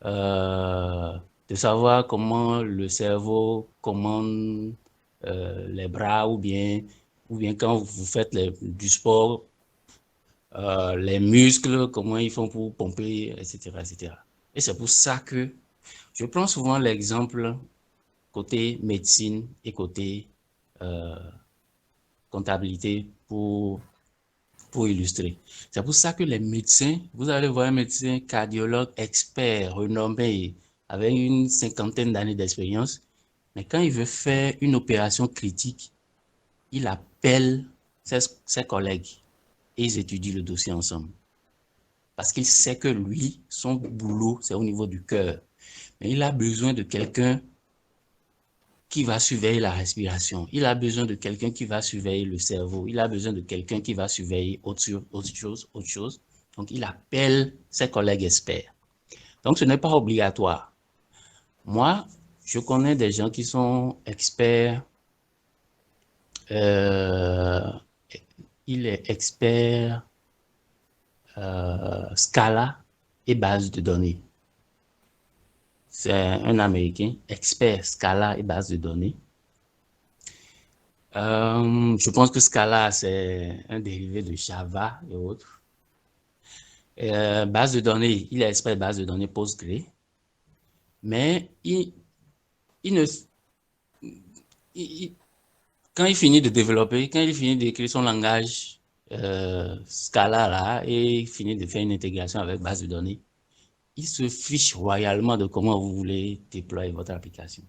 de savoir comment le cerveau commande les bras ou bien quand vous faites du sport, les muscles, comment ils font pour pomper, etc., etc. Et c'est pour ça que je prends souvent l'exemple côté médecine et côté comptabilité pour illustrer. C'est pour ça que les médecins, vous allez voir un médecin cardiologue expert, renommé, avec une 50aine d'années d'expérience, mais quand il veut faire une opération critique, il appelle ses collègues et ils étudient le dossier ensemble. Parce qu'il sait que lui, son boulot, c'est au niveau du cœur. Mais il a besoin de quelqu'un qui va surveiller la respiration. Il a besoin de quelqu'un qui va surveiller le cerveau. Il a besoin de quelqu'un qui va surveiller autre chose. Donc, il appelle ses collègues experts. Donc, ce n'est pas obligatoire. Moi, je connais des gens qui sont experts. Il est expert Scala et base de données. C'est un Américain, expert Scala et base de données. Je pense que Scala, c'est un dérivé de Java et autres. Base de données, il est expert base de données Postgre. Mais quand il finit de développer, quand il finit d'écrire son langage Scala là, et il finit de faire une intégration avec base de données, il se fiche royalement de comment vous voulez déployer votre application.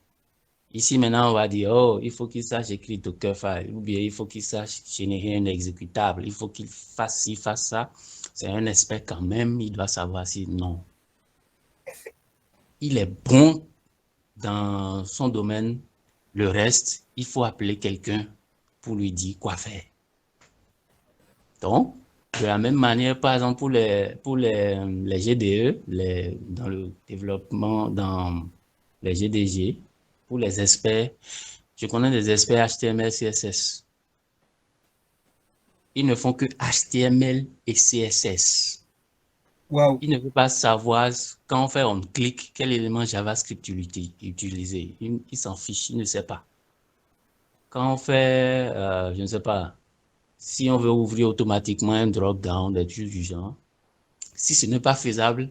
Ici, maintenant, on va dire, oh, il faut qu'il sache écrire Dockerfile, ou bien il faut qu'il sache générer un exécutable, il faut qu'il fasse ci, fasse ça. C'est un expert quand même, il doit savoir si non. Il est bon dans son domaine, le reste, il faut appeler quelqu'un pour lui dire quoi faire. Donc, de la même manière, par exemple, pour les GDE, dans le développement, dans les GDG, pour les experts, je connais des experts HTML, CSS. Ils ne font que HTML et CSS. Wow. Ils ne veulent pas savoir quand on fait on clique quel élément JavaScript utiliser. Ils s'en fichent, ils ne savent pas. Quand on fait, je ne sais pas, si on veut ouvrir automatiquement un drop-down, des trucs du genre, si ce n'est pas faisable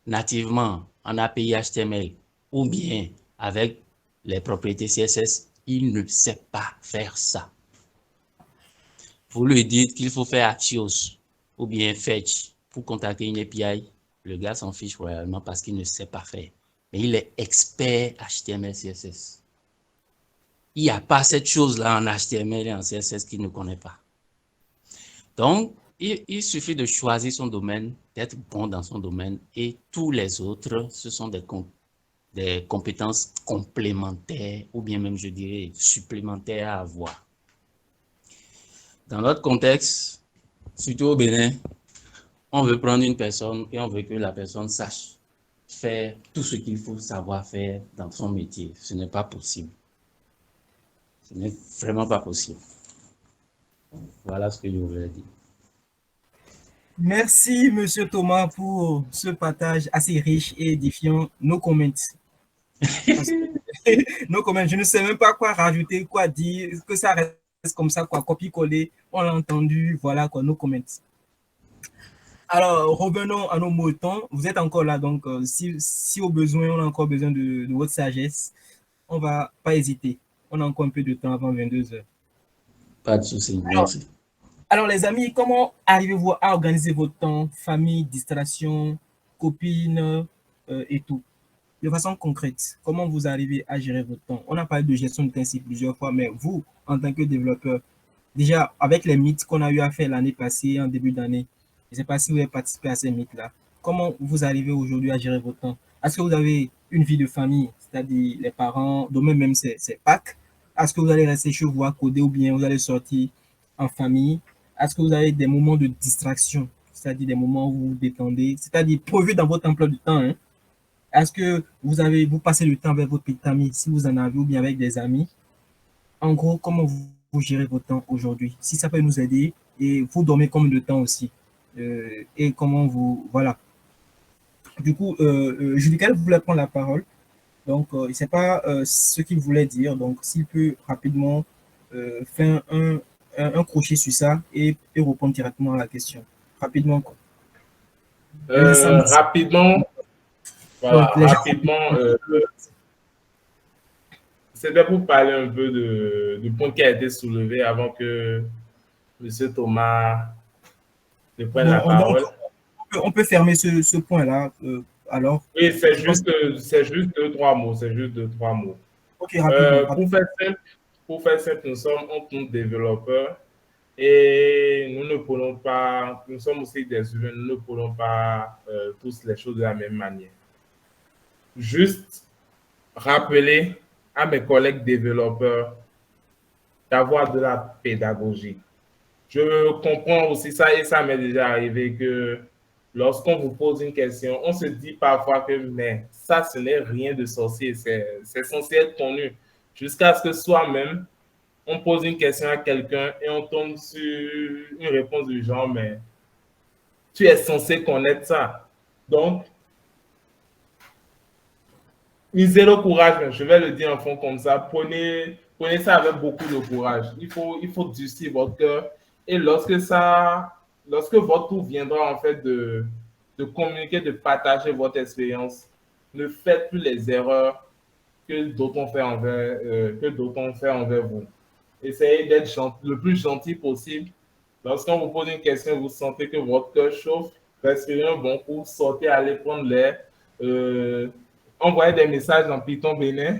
nativement en API HTML ou bien avec les propriétés CSS, il ne sait pas faire ça. Vous lui dites qu'il faut faire Axios ou bien Fetch pour contacter une API, le gars s'en fiche royalement parce qu'il ne sait pas faire. Mais il est expert HTML, CSS. Il n'y a pas cette chose-là en HTML et en CSS qu'il ne connaît pas. Donc, il suffit de choisir son domaine, d'être bon dans son domaine et tous les autres, ce sont des compétences complémentaires ou bien même, je dirais, supplémentaires à avoir. Dans notre contexte, surtout au Bénin, on veut prendre une personne et on veut que la personne sache faire tout ce qu'il faut savoir faire dans son métier. Ce n'est pas possible. Ce n'est vraiment pas possible. Voilà ce que je voulais dire. Merci, Monsieur Thomas, pour ce partage assez riche et édifiant. No comments. No comments. Je ne sais même pas quoi rajouter, quoi dire, que ça reste comme ça, quoi, copier-coller. On l'a entendu, voilà, quoi, no comments. Alors, revenons à nos moutons. Vous êtes encore là, donc si au besoin, on a encore besoin de votre sagesse, on ne va pas hésiter. On a encore un peu de temps avant 22 heures. Pas de souci, merci. Alors, les amis, comment arrivez-vous à organiser votre temps, famille, distraction, copines et tout? De façon concrète, comment vous arrivez à gérer votre temps? On a parlé de gestion de temps ici plusieurs fois, mais vous, en tant que développeur, déjà avec les meets qu'on a eu à faire l'année passée, en début d'année, je ne sais pas si vous avez participé à ces meets-là, comment vous arrivez aujourd'hui à gérer votre temps? Est-ce que vous avez une vie de famille, c'est-à-dire les parents, demain même c'est Pâques? Est-ce que vous allez rester chez vous à coder ou bien vous allez sortir en famille? Est-ce que vous avez des moments de distraction, c'est-à-dire des moments où vous vous détendez, c'est-à-dire prévu dans votre emploi du temps, hein? Est-ce que vous passez le temps avec votre petit ami, si vous en avez, ou bien avec des amis? En gros, comment vous gérez votre temps aujourd'hui? Si ça peut nous aider, et vous dormez combien de temps aussi? Et comment vous... Voilà. Du coup, Judical voulait prendre la parole. Donc, il ne sait pas ce qu'il voulait dire. Donc, s'il peut rapidement faire un crochet sur ça et répondre directement à la question. Rapidement, quoi. Rapidement, voilà, Donc, les gens... rapidement, c'était pour parler un peu du point qui a été soulevé avant que M. Thomas ne prenne la Bon, parole. on peut fermer ce point-là. Alors, oui, c'est juste 2-3 mots. C'est juste 2-3 mots. Ok, rapidement. Pour faire simple, nous sommes en tant que développeurs et nous sommes aussi des humains, nous ne prenons pas tous les choses de la même manière. Juste rappeler à mes collègues développeurs d'avoir de la pédagogie. Je comprends aussi ça et ça m'est déjà arrivé que lorsqu'on vous pose une question, on se dit parfois que mais ça, ce n'est rien de sorcier, c'est censé être connu. Jusqu'à ce que soi-même, on pose une question à quelqu'un et on tombe sur une réponse du genre, mais tu es censé connaître ça. Donc, usez le courage, je vais le dire en fond comme ça. Prenez ça avec beaucoup de courage. Il faut durcir votre cœur. Et lorsque votre tour viendra en fait de communiquer, de partager votre expérience, ne faites plus les erreurs que d'autres ont fait envers vous. Essayez d'être le plus gentil possible. Lorsqu'on vous pose une question, vous sentez que votre cœur chauffe, respirez un bon coup, sortez, allez prendre l'air. Envoyez des messages en Python bénin.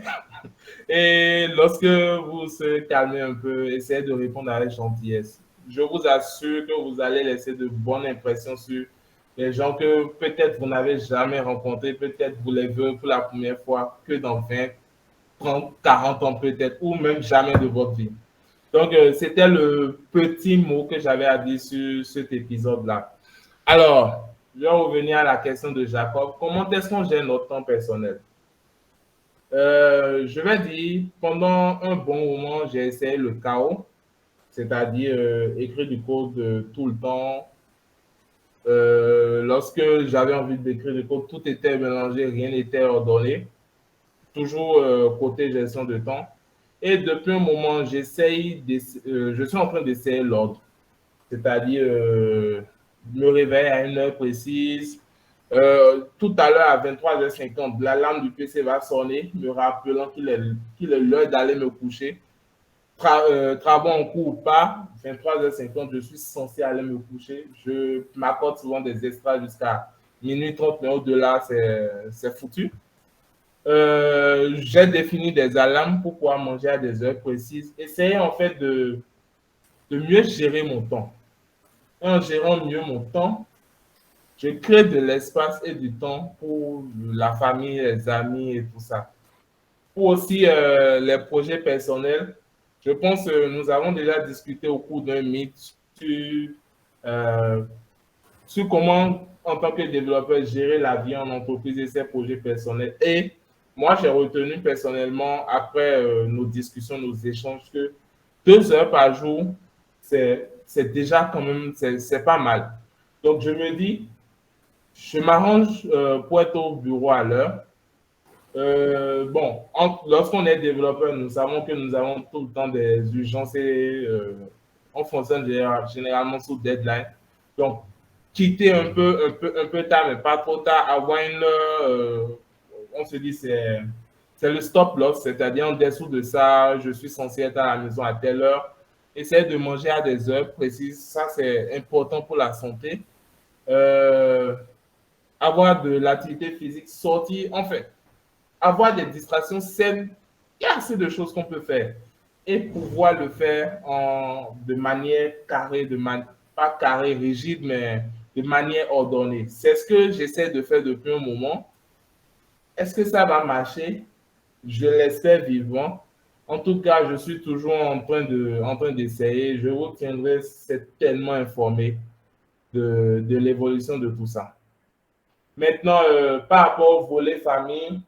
Et lorsque vous se calmez un peu, essayez de répondre avec gentillesse. Je vous assure que vous allez laisser de bonnes impressions sur les gens que peut-être vous n'avez jamais rencontrés, peut-être vous les verrez pour la première fois que dans 20, 30, 40 ans peut-être, ou même jamais de votre vie. Donc, c'était le petit mot que j'avais à dire sur cet épisode-là. Alors, je vais revenir à la question de Jacob. Comment est-ce qu'on gère notre temps personnel? Je vais dire, pendant un bon moment, j'ai essayé le chaos, c'est-à-dire écrire du code tout le temps. Lorsque j'avais envie d'écrire du code, tout était mélangé, rien n'était ordonné. Toujours côté gestion de temps. Et depuis un moment, je suis en train d'essayer l'ordre. c'est-à-dire me réveille à une heure précise. Tout à l'heure, à 23h50, l'alarme du PC va sonner, me rappelant qu'il est l'heure d'aller me coucher. Travaux en cours ou pas, 23h50, je suis censé aller me coucher. Je m'accorde souvent des extras jusqu'à minuit 30, mais au-delà, c'est foutu. J'ai défini des alarmes pour pouvoir manger à des heures précises. Essayer en fait de mieux gérer mon temps. Et en gérant mieux mon temps, je crée de l'espace et du temps pour la famille, les amis et tout ça. Pour aussi les projets personnels, je pense que nous avons déjà discuté au cours d'un meet euh, sur comment, en tant que développeur, gérer la vie en entreprise et ses projets personnels. Et moi, j'ai retenu personnellement, après nos discussions, nos échanges, que 2 heures par jour, c'est déjà quand même, c'est pas mal. Donc, je me dis, je m'arrange pour être au bureau à l'heure. Bon, lorsqu'on est développeur, nous savons que nous avons tout le temps des urgences et on fonctionne généralement sous deadline. Donc, quitter un peu tard, mais pas trop tard, avoir une heure, on se dit c'est le stop loss, c'est-à-dire en dessous de ça, je suis censé être à la maison à telle heure. Essayer de manger à des heures précises, ça c'est important pour la santé. Euh, Avoir de l'activité physique, sortir, en fait avoir des distractions saines, il y a assez de choses qu'on peut faire. Et pouvoir le faire de manière carrée, pas carrée, rigide, mais de manière ordonnée. C'est ce que j'essaie de faire depuis un moment. Est-ce que ça va marcher? Je l'espère vivement. En tout cas, je suis toujours en train d'essayer. Je vous tiendrai certainement informé de l'évolution de tout ça. Maintenant, par rapport au volet famille,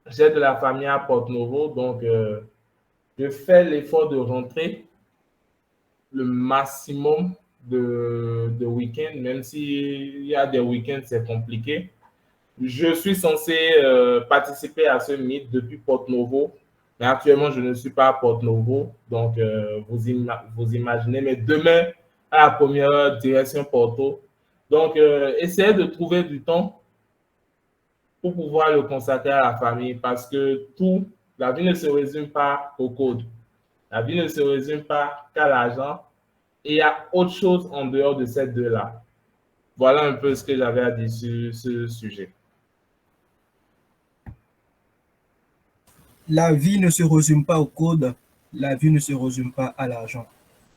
j'ai de la famille à Porto-Novo, donc je fais l'effort de rentrer le maximum de week-ends, même s'il y a des week-ends, c'est compliqué. Je suis censé participer à ce meet depuis Porto-Novo, mais actuellement, je ne suis pas à Porto-Novo, donc vous imaginez, mais demain, à la première heure, direction Porto. Donc, essayez de trouver du temps pour pouvoir le consacrer à la famille parce que la vie ne se résume pas au code. La vie ne se résume pas qu'à l'argent et il y a autre chose en dehors de ces deux-là. Voilà un peu ce que j'avais à dire sur ce sujet. La vie ne se résume pas au code, la vie ne se résume pas à l'argent.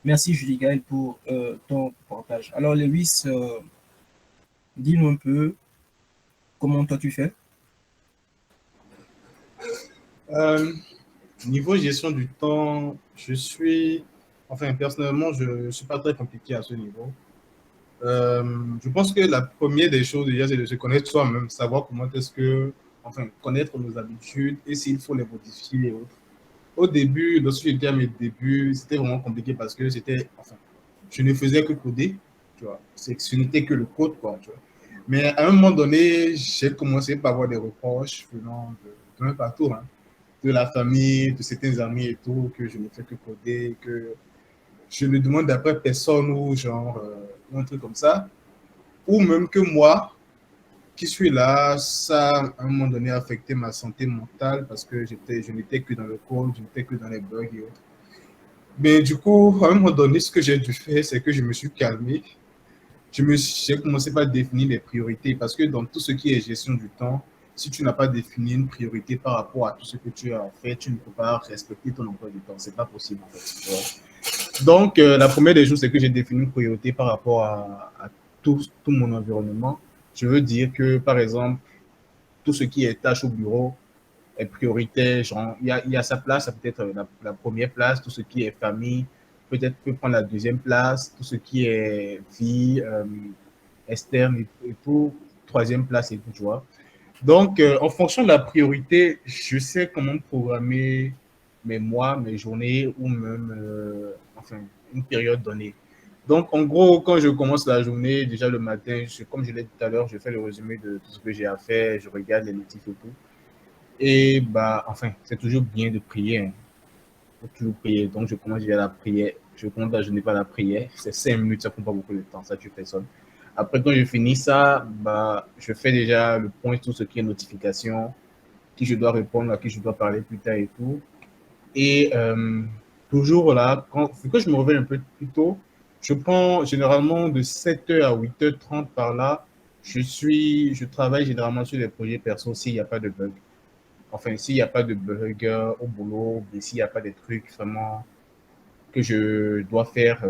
Merci Julie Gaël pour ton partage. Alors Lewis, dis-nous un peu comment toi tu fais. Niveau gestion du temps, personnellement, je ne suis pas très compliqué à ce niveau. Je pense que la première des choses, déjà, c'est de se connaître soi-même, savoir connaître nos habitudes et s'il faut les modifier et autres. Au début, lorsque j'étais à mes débuts, c'était vraiment compliqué parce que je ne faisais que coder, tu vois. Ce n'était que le code, quoi, tu vois. Mais à un moment donné, j'ai commencé par avoir des reproches venant de même partout, hein, de la famille, de certains amis et tout, que je ne fais que coder, que je ne demande d'après personne ou un truc comme ça. Ou même que moi, qui suis là, ça, à un moment donné, a affecté ma santé mentale parce que je n'étais que dans le code, je n'étais que dans les bugs et autres. Mais du coup, à un moment donné, ce que j'ai dû faire, c'est que je me suis calmé. J'ai commencé par définir les priorités parce que dans tout ce qui est gestion du temps, si tu n'as pas défini une priorité par rapport à tout ce que tu as fait, tu ne peux pas respecter ton emploi du temps. C'est pas possible, en fait. Donc, la première des choses, c'est que j'ai défini une priorité par rapport à tout mon environnement. Je veux dire que, par exemple, tout ce qui est tâche au bureau est prioritaire. Genre, il y a sa place, ça peut être la première place. Tout ce qui est famille, peut-être peut prendre la deuxième place. Tout ce qui est vie externe et tout, troisième place et tout, tu vois. Donc, en fonction de la priorité, je sais comment programmer mes mois, mes journées ou même une période donnée. Donc, en gros, quand je commence la journée, déjà le matin, comme je l'ai dit tout à l'heure, je fais le résumé de tout ce que j'ai à faire, je regarde les notifs et tout. Et c'est toujours bien de prier. Hein. Faut toujours prier. Donc, je commence déjà la prière. je compte à jeûner par la prière. C'est 5 minutes, ça prend pas beaucoup de temps, ça tue personne. Après, quand je finis ça, bah, je fais déjà le point sur tout ce qui est notification, qui je dois répondre, à qui je dois parler plus tard et tout. Et toujours là, vu que je me réveille un peu plus tôt, je prends généralement de 7h à 8h30 par là. Je travaille généralement sur des projets perso s'il n'y a pas de bug. Enfin, s'il n'y a pas de bug au boulot, ou s'il n'y a pas des trucs vraiment que je dois faire,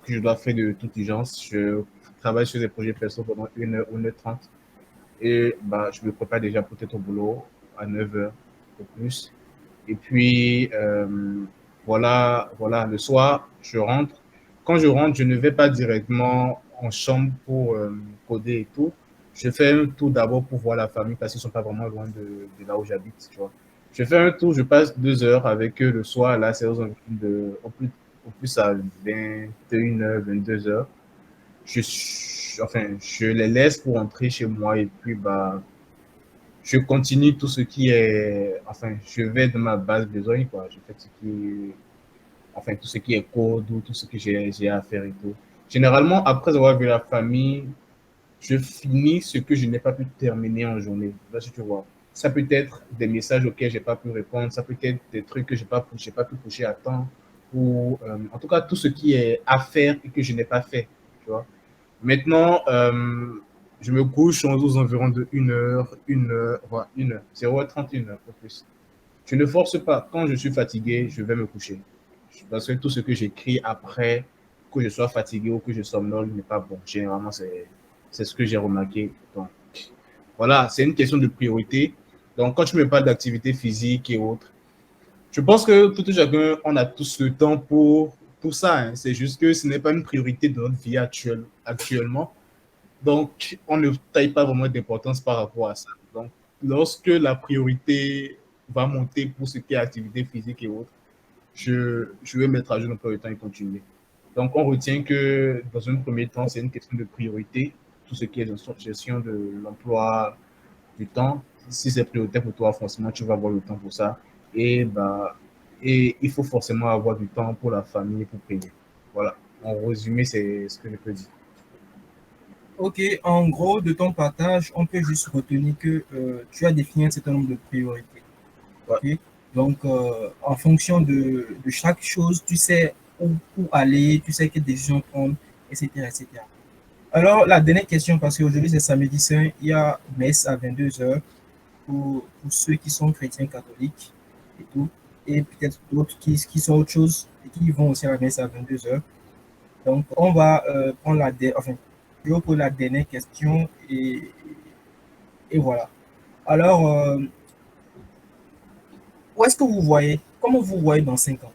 de toute urgence, je travaille sur des projets perso pendant 1h, 1h30. Et bah, je me prépare déjà peut-être au boulot à 9h ou plus. Et puis, voilà, le soir, je rentre. Quand je rentre, je ne vais pas directement en chambre pour coder et tout. Je fais un tour d'abord pour voir la famille parce qu'ils ne sont pas vraiment loin de là où j'habite, tu vois. Je fais un tour, je passe 2 heures avec eux le soir. Là, c'est au plus à 21h, 22h. Je les laisse pour rentrer chez moi et puis, bah, je continue tout ce qui est, je vais de ma base besoin, quoi. Je fais tout ce qui est code ou tout ce que j'ai à faire et tout. Généralement, après avoir vu la famille, je finis ce que je n'ai pas pu terminer en journée. Là, si tu vois. Ça peut être des messages auxquels j'ai pas pu répondre, ça peut être des trucs que j'ai pas pu toucher à temps, ou en tout cas tout ce qui est à faire et que je n'ai pas fait, tu vois. Maintenant, je me couche aux environs de 1h, 1h, voilà, 1h, 0h30, 1h, au plus. Je ne force pas. Quand je suis fatigué, je vais me coucher. Parce que tout ce que j'écris après, que je sois fatigué ou que je somnole, n'est pas bon. Généralement, c'est ce que j'ai remarqué. Donc, voilà, c'est une question de priorité. Donc, quand tu me parles d'activité physique et autres, je pense que tout et chacun, on a tous le temps pour ça. Hein. C'est juste que ce n'est pas une priorité de notre vie actuellement. Donc, on ne taille pas vraiment d'importance par rapport à ça. Donc, lorsque la priorité va monter pour ce qui est activité physique et autres, je vais mettre à jour un peu le temps et continuer. Donc, on retient que dans un premier temps, c'est une question de priorité, tout ce qui est gestion de l'emploi du temps. Si c'est prioritaire pour toi, forcément, tu vas avoir le temps pour ça. Et, bah, et il faut forcément avoir du temps pour la famille, pour prier. Voilà. En résumé, c'est ce que je peux dire. Ok, en gros, de ton partage, on peut juste retenir que tu as défini un certain nombre de priorités. Ouais. Ok. Donc, en fonction de chaque chose, tu sais où aller, tu sais quelle décision prendre, etc., etc. Alors, la dernière question, parce qu'aujourd'hui c'est samedi saint, il y a messe à 22h pour ceux qui sont chrétiens catholiques et tout, et peut-être d'autres qui sont autre chose et qui vont aussi à la messe à 22h. Donc, on va prendre je vais poser la dernière question et voilà. Alors, où est-ce que vous voyez, comment vous voyez dans 5 ans?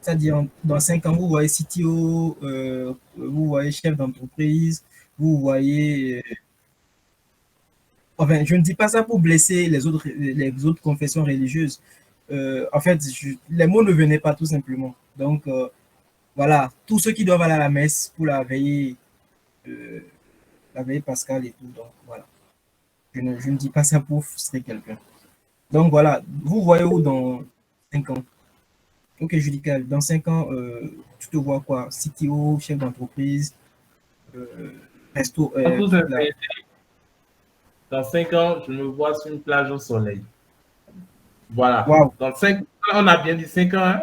C'est-à-dire, dans 5 ans, vous voyez CTO, vous voyez chef d'entreprise, vous voyez. Enfin, je ne dis pas ça pour blesser les autres confessions religieuses. En fait, les mots ne venaient pas tout simplement. Donc, voilà, tous ceux qui doivent aller à la messe pour euh, la veille pascale et tout. Donc, voilà. Je ne dis pas ça pour frustrer quelqu'un. Donc, voilà, vous voyez où dans 5 ans? Ok, Judical, dans 5 ans, tu te vois quoi? CTO, chef d'entreprise, euh, resto, En toute là. sincérité, dans 5 ans, je me vois sur une plage au soleil. Voilà. Waouh, Dans 5 ans, on a bien dit 5 ans, hein?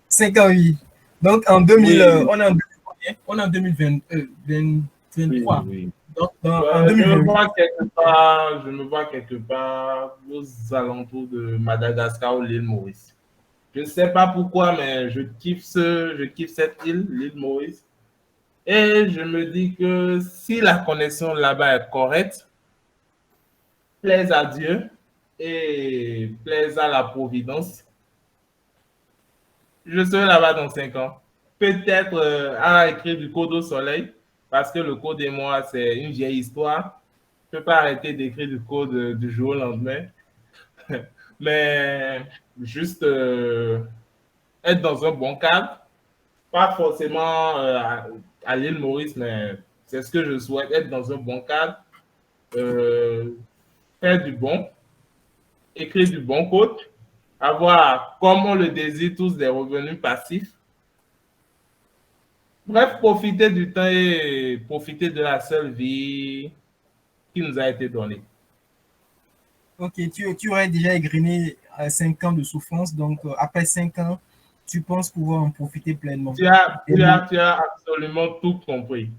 5 ans, oui. Donc, en 2000, Oui, on est en 2023. oui. Donc, en Je me 2028, vois quelque part aux alentours de Madagascar ou l'île Maurice. Je ne sais pas pourquoi, mais je kiffe cette île, l'île Maurice. Et je me dis que si la connexion là-bas est correcte, plaise à Dieu et plaise à la Providence, je serai là-bas dans 5 ans. Peut-être à écrire du code au soleil, parce que le code et moi, c'est une vieille histoire. Je ne peux pas arrêter d'écrire du code du jour au lendemain. Mais juste être dans un bon cadre, pas forcément à l'île Maurice, mais c'est ce que je souhaite, être dans un bon cadre, euh, faire du bon, écrire du bon code, avoir, comme on le désire tous, des revenus passifs. Bref, profiter du temps et profiter de la seule vie qui nous a été donnée. Ok, tu aurais déjà égrené 5 ans de souffrance, donc après 5 ans, tu penses pouvoir en profiter pleinement. Tu as absolument tout compris.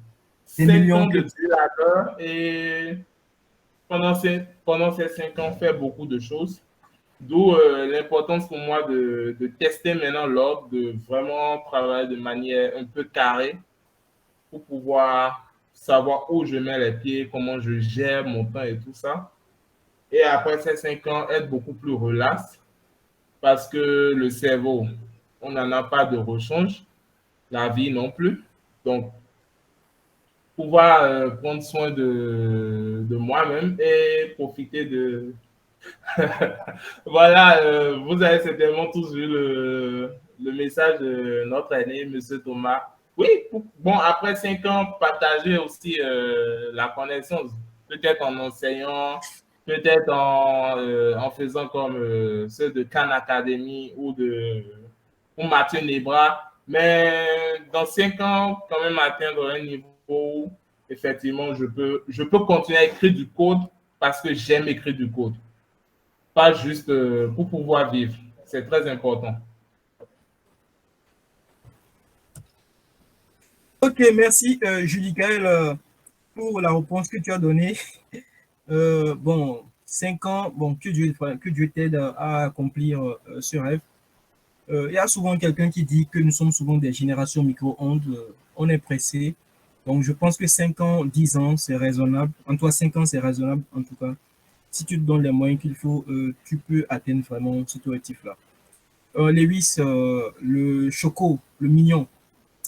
Des 5 millions ans de labeur et pendant ces 5 ans, faire beaucoup de choses. D'où l'importance pour moi de tester maintenant l'ordre, de vraiment travailler de manière un peu carrée pour pouvoir savoir où je mets les pieds, comment je gère mon temps et tout ça. Et après ces 5 ans, être beaucoup plus relax parce que le cerveau, on n'en a pas de rechange, la vie non plus. Donc, pouvoir prendre soin de moi-même et profiter de... Voilà, vous avez certainement tous vu le message de notre aîné, M. Thomas. Oui, bon, après 5 ans, partager aussi la connaissance, peut-être en enseignant, peut-être en faisant comme ceux de Khan Academy ou Mathieu Nebra, mais dans 5 ans, quand même atteindre un niveau où, effectivement, je peux continuer à écrire du code parce que j'aime écrire du code, pas juste pour pouvoir vivre. C'est très important. Ok, merci Julie Kael pour la réponse que tu as donnée. Bon, 5 ans, bon, que Dieu t'aide à accomplir ce rêve. Il y a souvent quelqu'un qui dit que nous sommes souvent des générations micro-ondes, on est pressé. Donc, je pense que 5 ans, 10 ans, c'est raisonnable. En toi, 5 ans, c'est raisonnable, en tout cas. Si tu te donnes les moyens qu'il faut, tu peux atteindre vraiment cet objectif-là. Lewis, le choco, le mignon,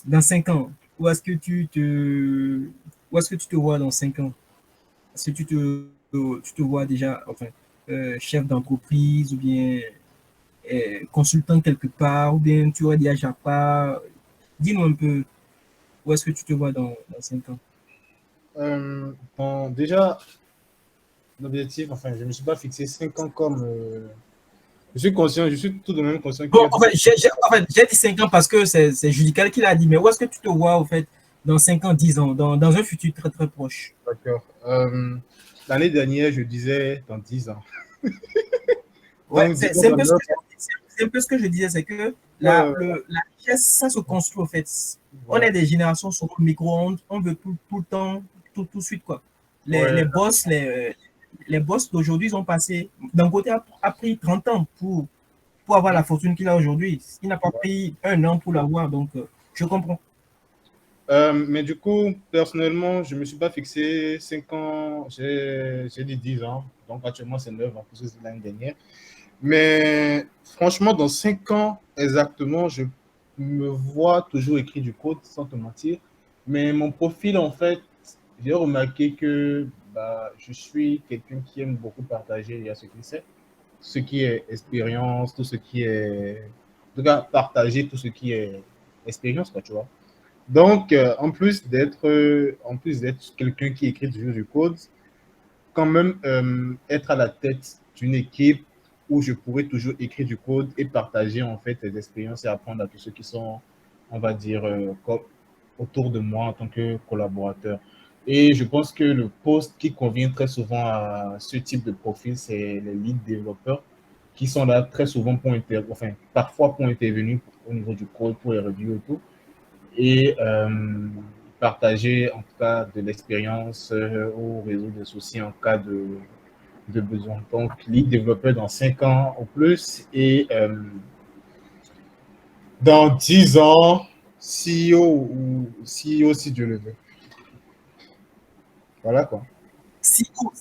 dans 5 ans, où est-ce que tu te vois dans 5 ans? Est-ce que tu te vois déjà, enfin, chef d'entreprise ou bien consultant quelque part, ou bien tu aurais déjà pas. Dis-nous un peu où est-ce que tu te vois dans 5 ans. Bon, déjà, l'objectif, enfin, je ne me suis pas fixé 5 ans comme. Je suis conscient, je suis tout de même conscient qu'il y Bon, a. en fait, j'ai dit 5 ans parce que c'est Judical qui l'a dit, mais où est-ce que tu te vois, en fait, dans 5 ans, 10 ans, dans un futur très, très proche? D'accord. L'année dernière, je disais dans 10 ans. Ouais, Donc, disons c'est un dans peu 9 ce que ans. c'est un peu ce que je disais, c'est que Ouais, la richesse, ça se construit, en fait. On ouais, est des générations sur le micro-ondes, on veut tout le temps, tout de suite, quoi. ouais, Les boss d'aujourd'hui, ils ont passé, d'un côté, a pris 30 ans pour avoir la fortune qu'il a aujourd'hui. Il n'a pas pris 1 an pour l'avoir, donc je comprends. Mais du coup, personnellement, je ne me suis pas fixé 5 ans, j'ai dit 10 ans. Donc, actuellement, c'est 9 ans, parce que c'est l'année dernière. Mais franchement, dans 5 ans exactement, je me vois toujours écrire du code, sans te mentir. Mais mon profil, en fait, j'ai remarqué que je suis quelqu'un qui aime beaucoup partager il y a ce qu'il sait, ce qui est expérience, tout ce qui est. En tout cas, partager tout ce qui est expérience, quoi, tu vois. Donc, en plus d'être quelqu'un qui écrit toujours du code, quand même être à la tête d'une équipe où je pourrais toujours écrire du code et partager en fait les expériences et apprendre à tous ceux qui sont, on va dire, autour de moi en tant que collaborateur. Et je pense que le poste qui convient très souvent à ce type de profil, c'est les lead développeurs qui sont là très souvent enfin, parfois pour intervenir au niveau du code, pour les reviews et tout et partager en tout cas de l'expérience ou résoudre des soucis en cas de besoin. Donc, lead développeur dans 5 ans ou plus et dans 10 ans, CEO ou CEO si Dieu le veut. Voilà quoi. CTO,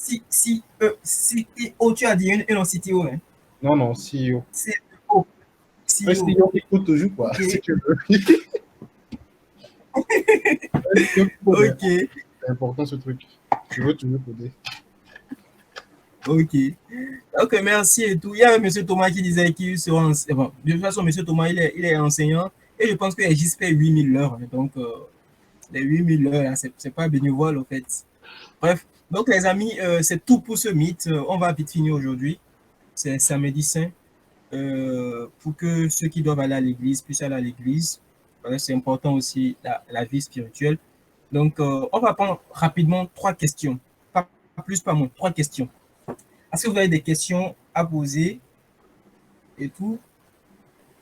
tu as dit un non CTO, hein? Non, non, CEO. CEO. Un CEO. CEO qui coûte toujours quoi, Ok. si tu veux. Ok. C'est important ce truc. Tu veux toujours coder. Ok. Ok, merci et tout. Il y a un monsieur Thomas qui disait qu'il sera bon, de toute façon, monsieur Thomas, il est enseignant et je pense qu'il juste fait 8000 heures. Donc, les 8000 heures, c'est pas bénévole, en fait. Bref, donc, les amis, c'est tout pour ce mythe. On va vite finir aujourd'hui. C'est samedi saint. pour que ceux qui doivent aller à l'église puissent aller à l'église. C'est important aussi la vie spirituelle. Donc, on va prendre rapidement 3 questions. Pas plus, pas moins. 3 questions. Est-ce que vous avez des questions à poser et tout?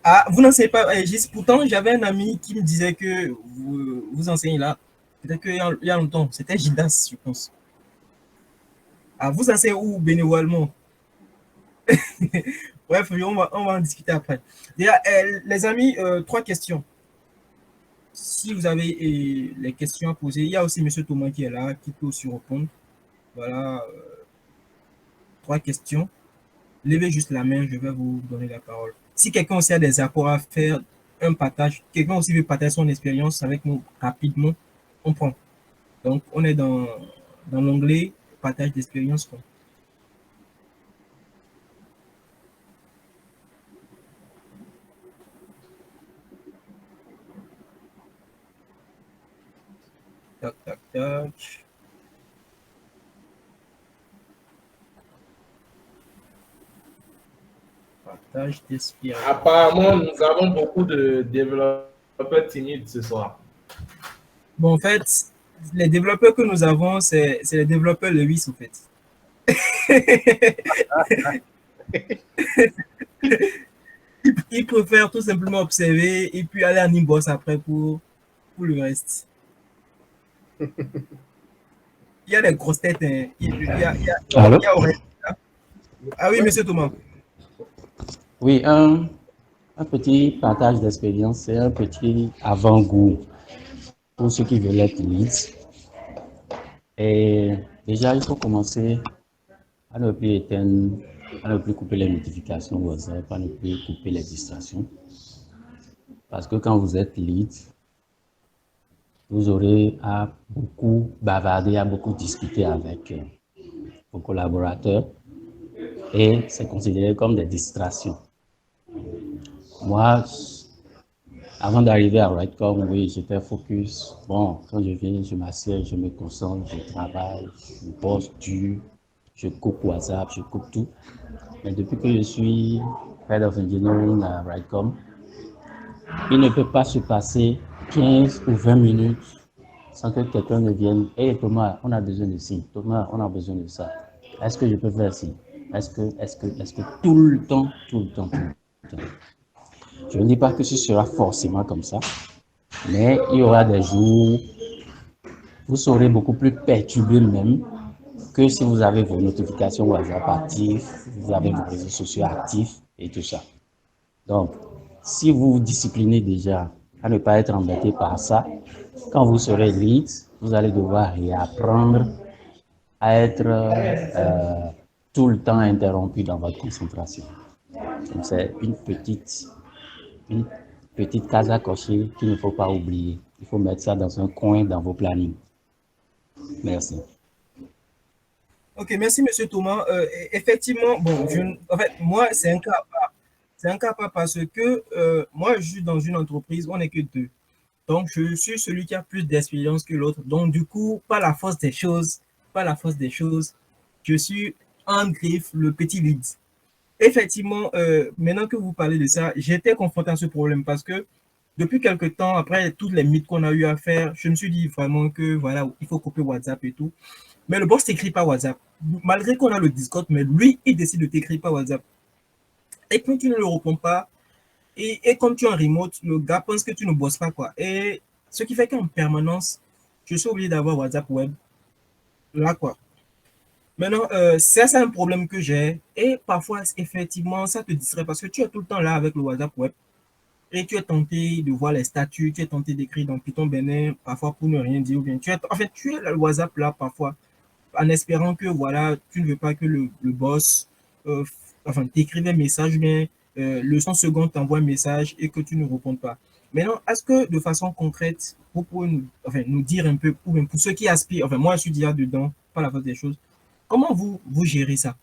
Ah, vous n'enseignez pas. Pourtant, j'avais un ami qui me disait que vous enseignez là. Peut-être qu'il y a longtemps. C'était Gildas, je pense. Ah, vous enseignez où bénévolement? Bref, on va en discuter après. Déjà, les amis, 3 questions. Si vous avez les questions à poser, il y a aussi M. Thomas qui est là, qui peut aussi répondre. Voilà, 3 questions. Levez juste la main, je vais vous donner la parole. Si quelqu'un aussi a des apports à faire, un partage, quelqu'un aussi veut partager son expérience avec nous rapidement, on prend. Donc, on est dans l'onglet partage d'expérience. Tac, tac, tac. Partage d'expérience. Apparemment, nous avons beaucoup de développeurs timides ce soir. Bon, en fait, les développeurs que nous avons, c'est les développeurs Lewis, en fait. Ils préfèrent tout simplement observer et puis aller en inbox après pour le reste. Il y a des grosses têtes. Hein. Allô? Ah oui, monsieur Thomas. Oui, un petit partage d'expérience, c'est un petit avant-goût pour ceux qui veulent être leads. Et déjà, il faut commencer à ne plus éteindre, à ne plus couper les notifications WhatsApp, à ne plus couper les distractions. Parce que quand vous êtes lead, vous aurez à beaucoup bavarder, à beaucoup discuter avec vos collaborateurs et c'est considéré comme des distractions. Moi, avant d'arriver à Rightcom, oui, j'étais focus. Bon, quand je viens, je m'assieds, je me concentre, je travaille, je bosse dur, je coupe WhatsApp, je coupe tout. Mais depuis que je suis Head of Engineering à Rightcom, il ne peut pas se passer 15 ou 20 minutes sans que quelqu'un ne vienne. Hey Thomas, on a besoin de ci. Thomas, on a besoin de ça. Est-ce que je peux faire ci? Est-ce que tout le temps. Je ne dis pas que ce sera forcément comme ça, mais il y aura des jours où vous serez beaucoup plus perturbé même que si vous avez vos notifications WhatsApp actives, vous avez vos réseaux sociaux actifs et tout ça. Donc, si vous vous disciplinez déjà à ne pas être embêté par ça, quand vous serez lead, vous allez devoir réapprendre à être tout le temps interrompu dans votre concentration. Donc, c'est une petite case à cocher qu'il ne faut pas oublier. Il faut mettre ça dans un coin dans vos plannings. Merci. Ok, merci, monsieur Thomas. Effectivement, bon, en fait, moi, c'est un cas à part. C'est un cas à part parce que moi, je suis dans une entreprise, on n'est que 2. Donc, je suis celui qui a plus d'expérience que l'autre. Donc, du coup, pas la force des choses, je suis en griffe le petit lead. Effectivement, maintenant que vous parlez de ça, j'étais confronté à ce problème parce que depuis quelque temps, après toutes les mythes qu'on a eu à faire, je me suis dit vraiment que voilà, il faut couper WhatsApp et tout. Mais le boss t'écrit pas WhatsApp. Malgré qu'on a le Discord, mais lui, il décide de t'écrire pas WhatsApp. Et quand tu ne le réponds pas, et comme tu es en remote, le gars pense que tu ne bosses pas, quoi. Et ce qui fait qu'en permanence, je suis obligé d'avoir WhatsApp web. Là, quoi. Maintenant, ça, c'est un problème que j'ai. Et parfois, effectivement, ça te distrait parce que tu es tout le temps là avec le WhatsApp web. Et tu es tenté de voir les statuts, tu es tenté d'écrire dans Python Benin, parfois pour ne rien dire. Ou bien tu es le WhatsApp là, parfois, en espérant que voilà, tu ne veux pas que le boss t'écrive un message, mais le 100 secondes t'envoie un message et que tu ne réponds pas. Maintenant, est-ce que de façon concrète, vous pouvez nous dire un peu, ou même pour ceux qui aspirent, moi je suis déjà dedans, pas la faute des choses, comment vous gérez ça?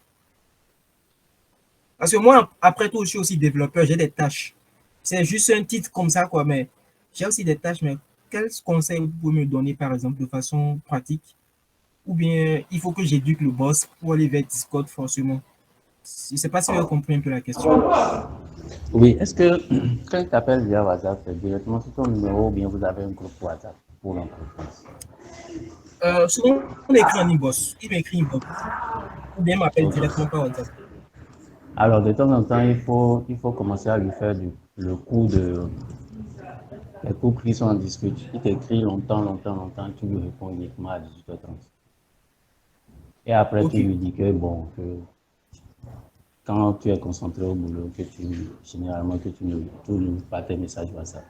Parce que moi, après tout, je suis aussi développeur, j'ai des tâches. C'est juste un titre comme ça, quoi, mais j'ai aussi des tâches, mais quels conseils vous pouvez me donner, par exemple, de façon pratique? Ou bien il faut que j'éduque le boss pour aller vers Discord forcément. Je ne sais pas si vous avez compris un peu la question. Oui, est-ce que quand tu t'appelles via WhatsApp, c'est directement sur ton numéro ou bien vous avez un groupe WhatsApp pour l'entreprise? Souvent, on écrit en inbox. Il m'écrit inbox. Ou bien m'appelle directement Ok. par WhatsApp. Alors, de temps en temps, il faut commencer à lui faire le coup les couples qui sont en dispute. Il t'écrit longtemps, longtemps, longtemps, tu lui réponds uniquement à 18h30. Et après, Ok, tu lui dis que bon, que quand tu es concentré au boulot, généralement, que tu ne pas tes messages WhatsApp.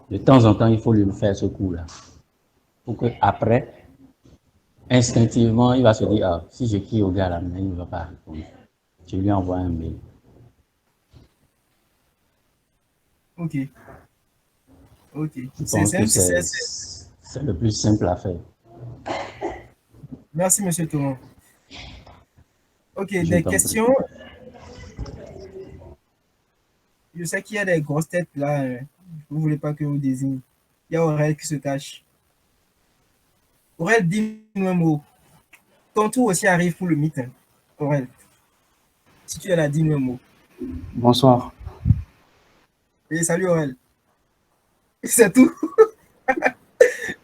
De temps en temps, il faut lui faire ce coup-là. Pour que après, instinctivement, il va se dire, ah, si j'écris au gars là, il ne va pas répondre. Je lui envoie un mail. ok, ok. Je pense que c'est le plus simple à faire. Merci, Monsieur Thomas. Ok, Je des t'en prie. questions. Je sais qu'il y a des grosses têtes là. Vous ne voulez pas que je vous désigne. Il y a Aurel qui se cache. Aurel, dis-nous un mot. Ton tour aussi arrive pour le mythe. Aurel, si tu es là, dis-nous un mot. Bonsoir. Et salut Aurel. C'est tout.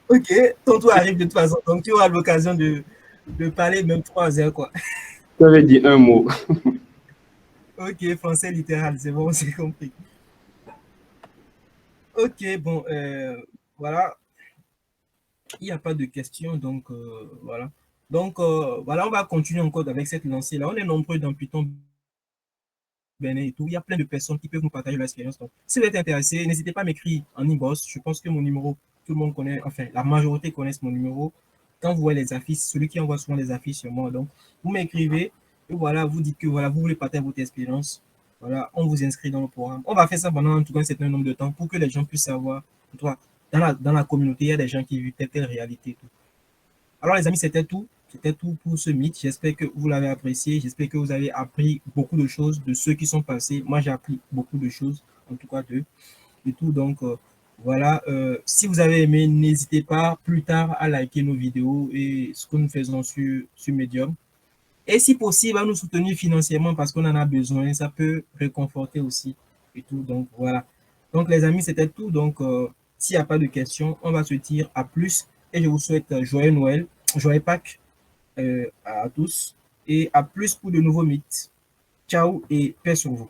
Ok, ton tour arrive de toute façon. Donc tu auras l'occasion de parler même 3 heures, quoi. Tu avais dit un mot. Ok, français littéral, c'est bon, c'est compris. Ok, bon, voilà. Il n'y a pas de questions, donc voilà. Donc voilà, on va continuer encore avec cette lancée-là. On est nombreux dans Python et tout. Il y a plein de personnes qui peuvent nous partager leur expérience. Donc, si vous êtes intéressé, n'hésitez pas à m'écrire en inbox. Je pense que mon numéro, tout le monde connaît, enfin, la majorité connaissent mon numéro. Quand vous voyez les affiches, celui qui envoie souvent les affiches sur moi. Donc, vous m'écrivez et voilà, vous dites que voilà, vous voulez partager votre expérience. Voilà, on vous inscrit dans le programme. On va faire ça pendant en tout cas un certain nombre de temps pour que les gens puissent savoir. Toi, dans la communauté, il y a des gens qui vivent telle réalité. Tout. Alors, les amis, c'était tout. C'était tout pour ce mythe. J'espère que vous l'avez apprécié. J'espère que vous avez appris beaucoup de choses de ceux qui sont passés. Moi, j'ai appris beaucoup de choses, en tout cas d'eux et tout. Donc, voilà. Si vous avez aimé, n'hésitez pas plus tard à liker nos vidéos et ce que nous faisons sur Medium. Et si possible, à nous soutenir financièrement parce qu'on en a besoin. Ça peut réconforter aussi et tout. Donc, voilà. Donc, les amis, c'était tout. Donc, s'il n'y a pas de questions, on va se dire à plus. Et je vous souhaite joyeux Noël, joyeux Pâques à tous et à plus pour de nouveaux mythes. Ciao et paix sur vous.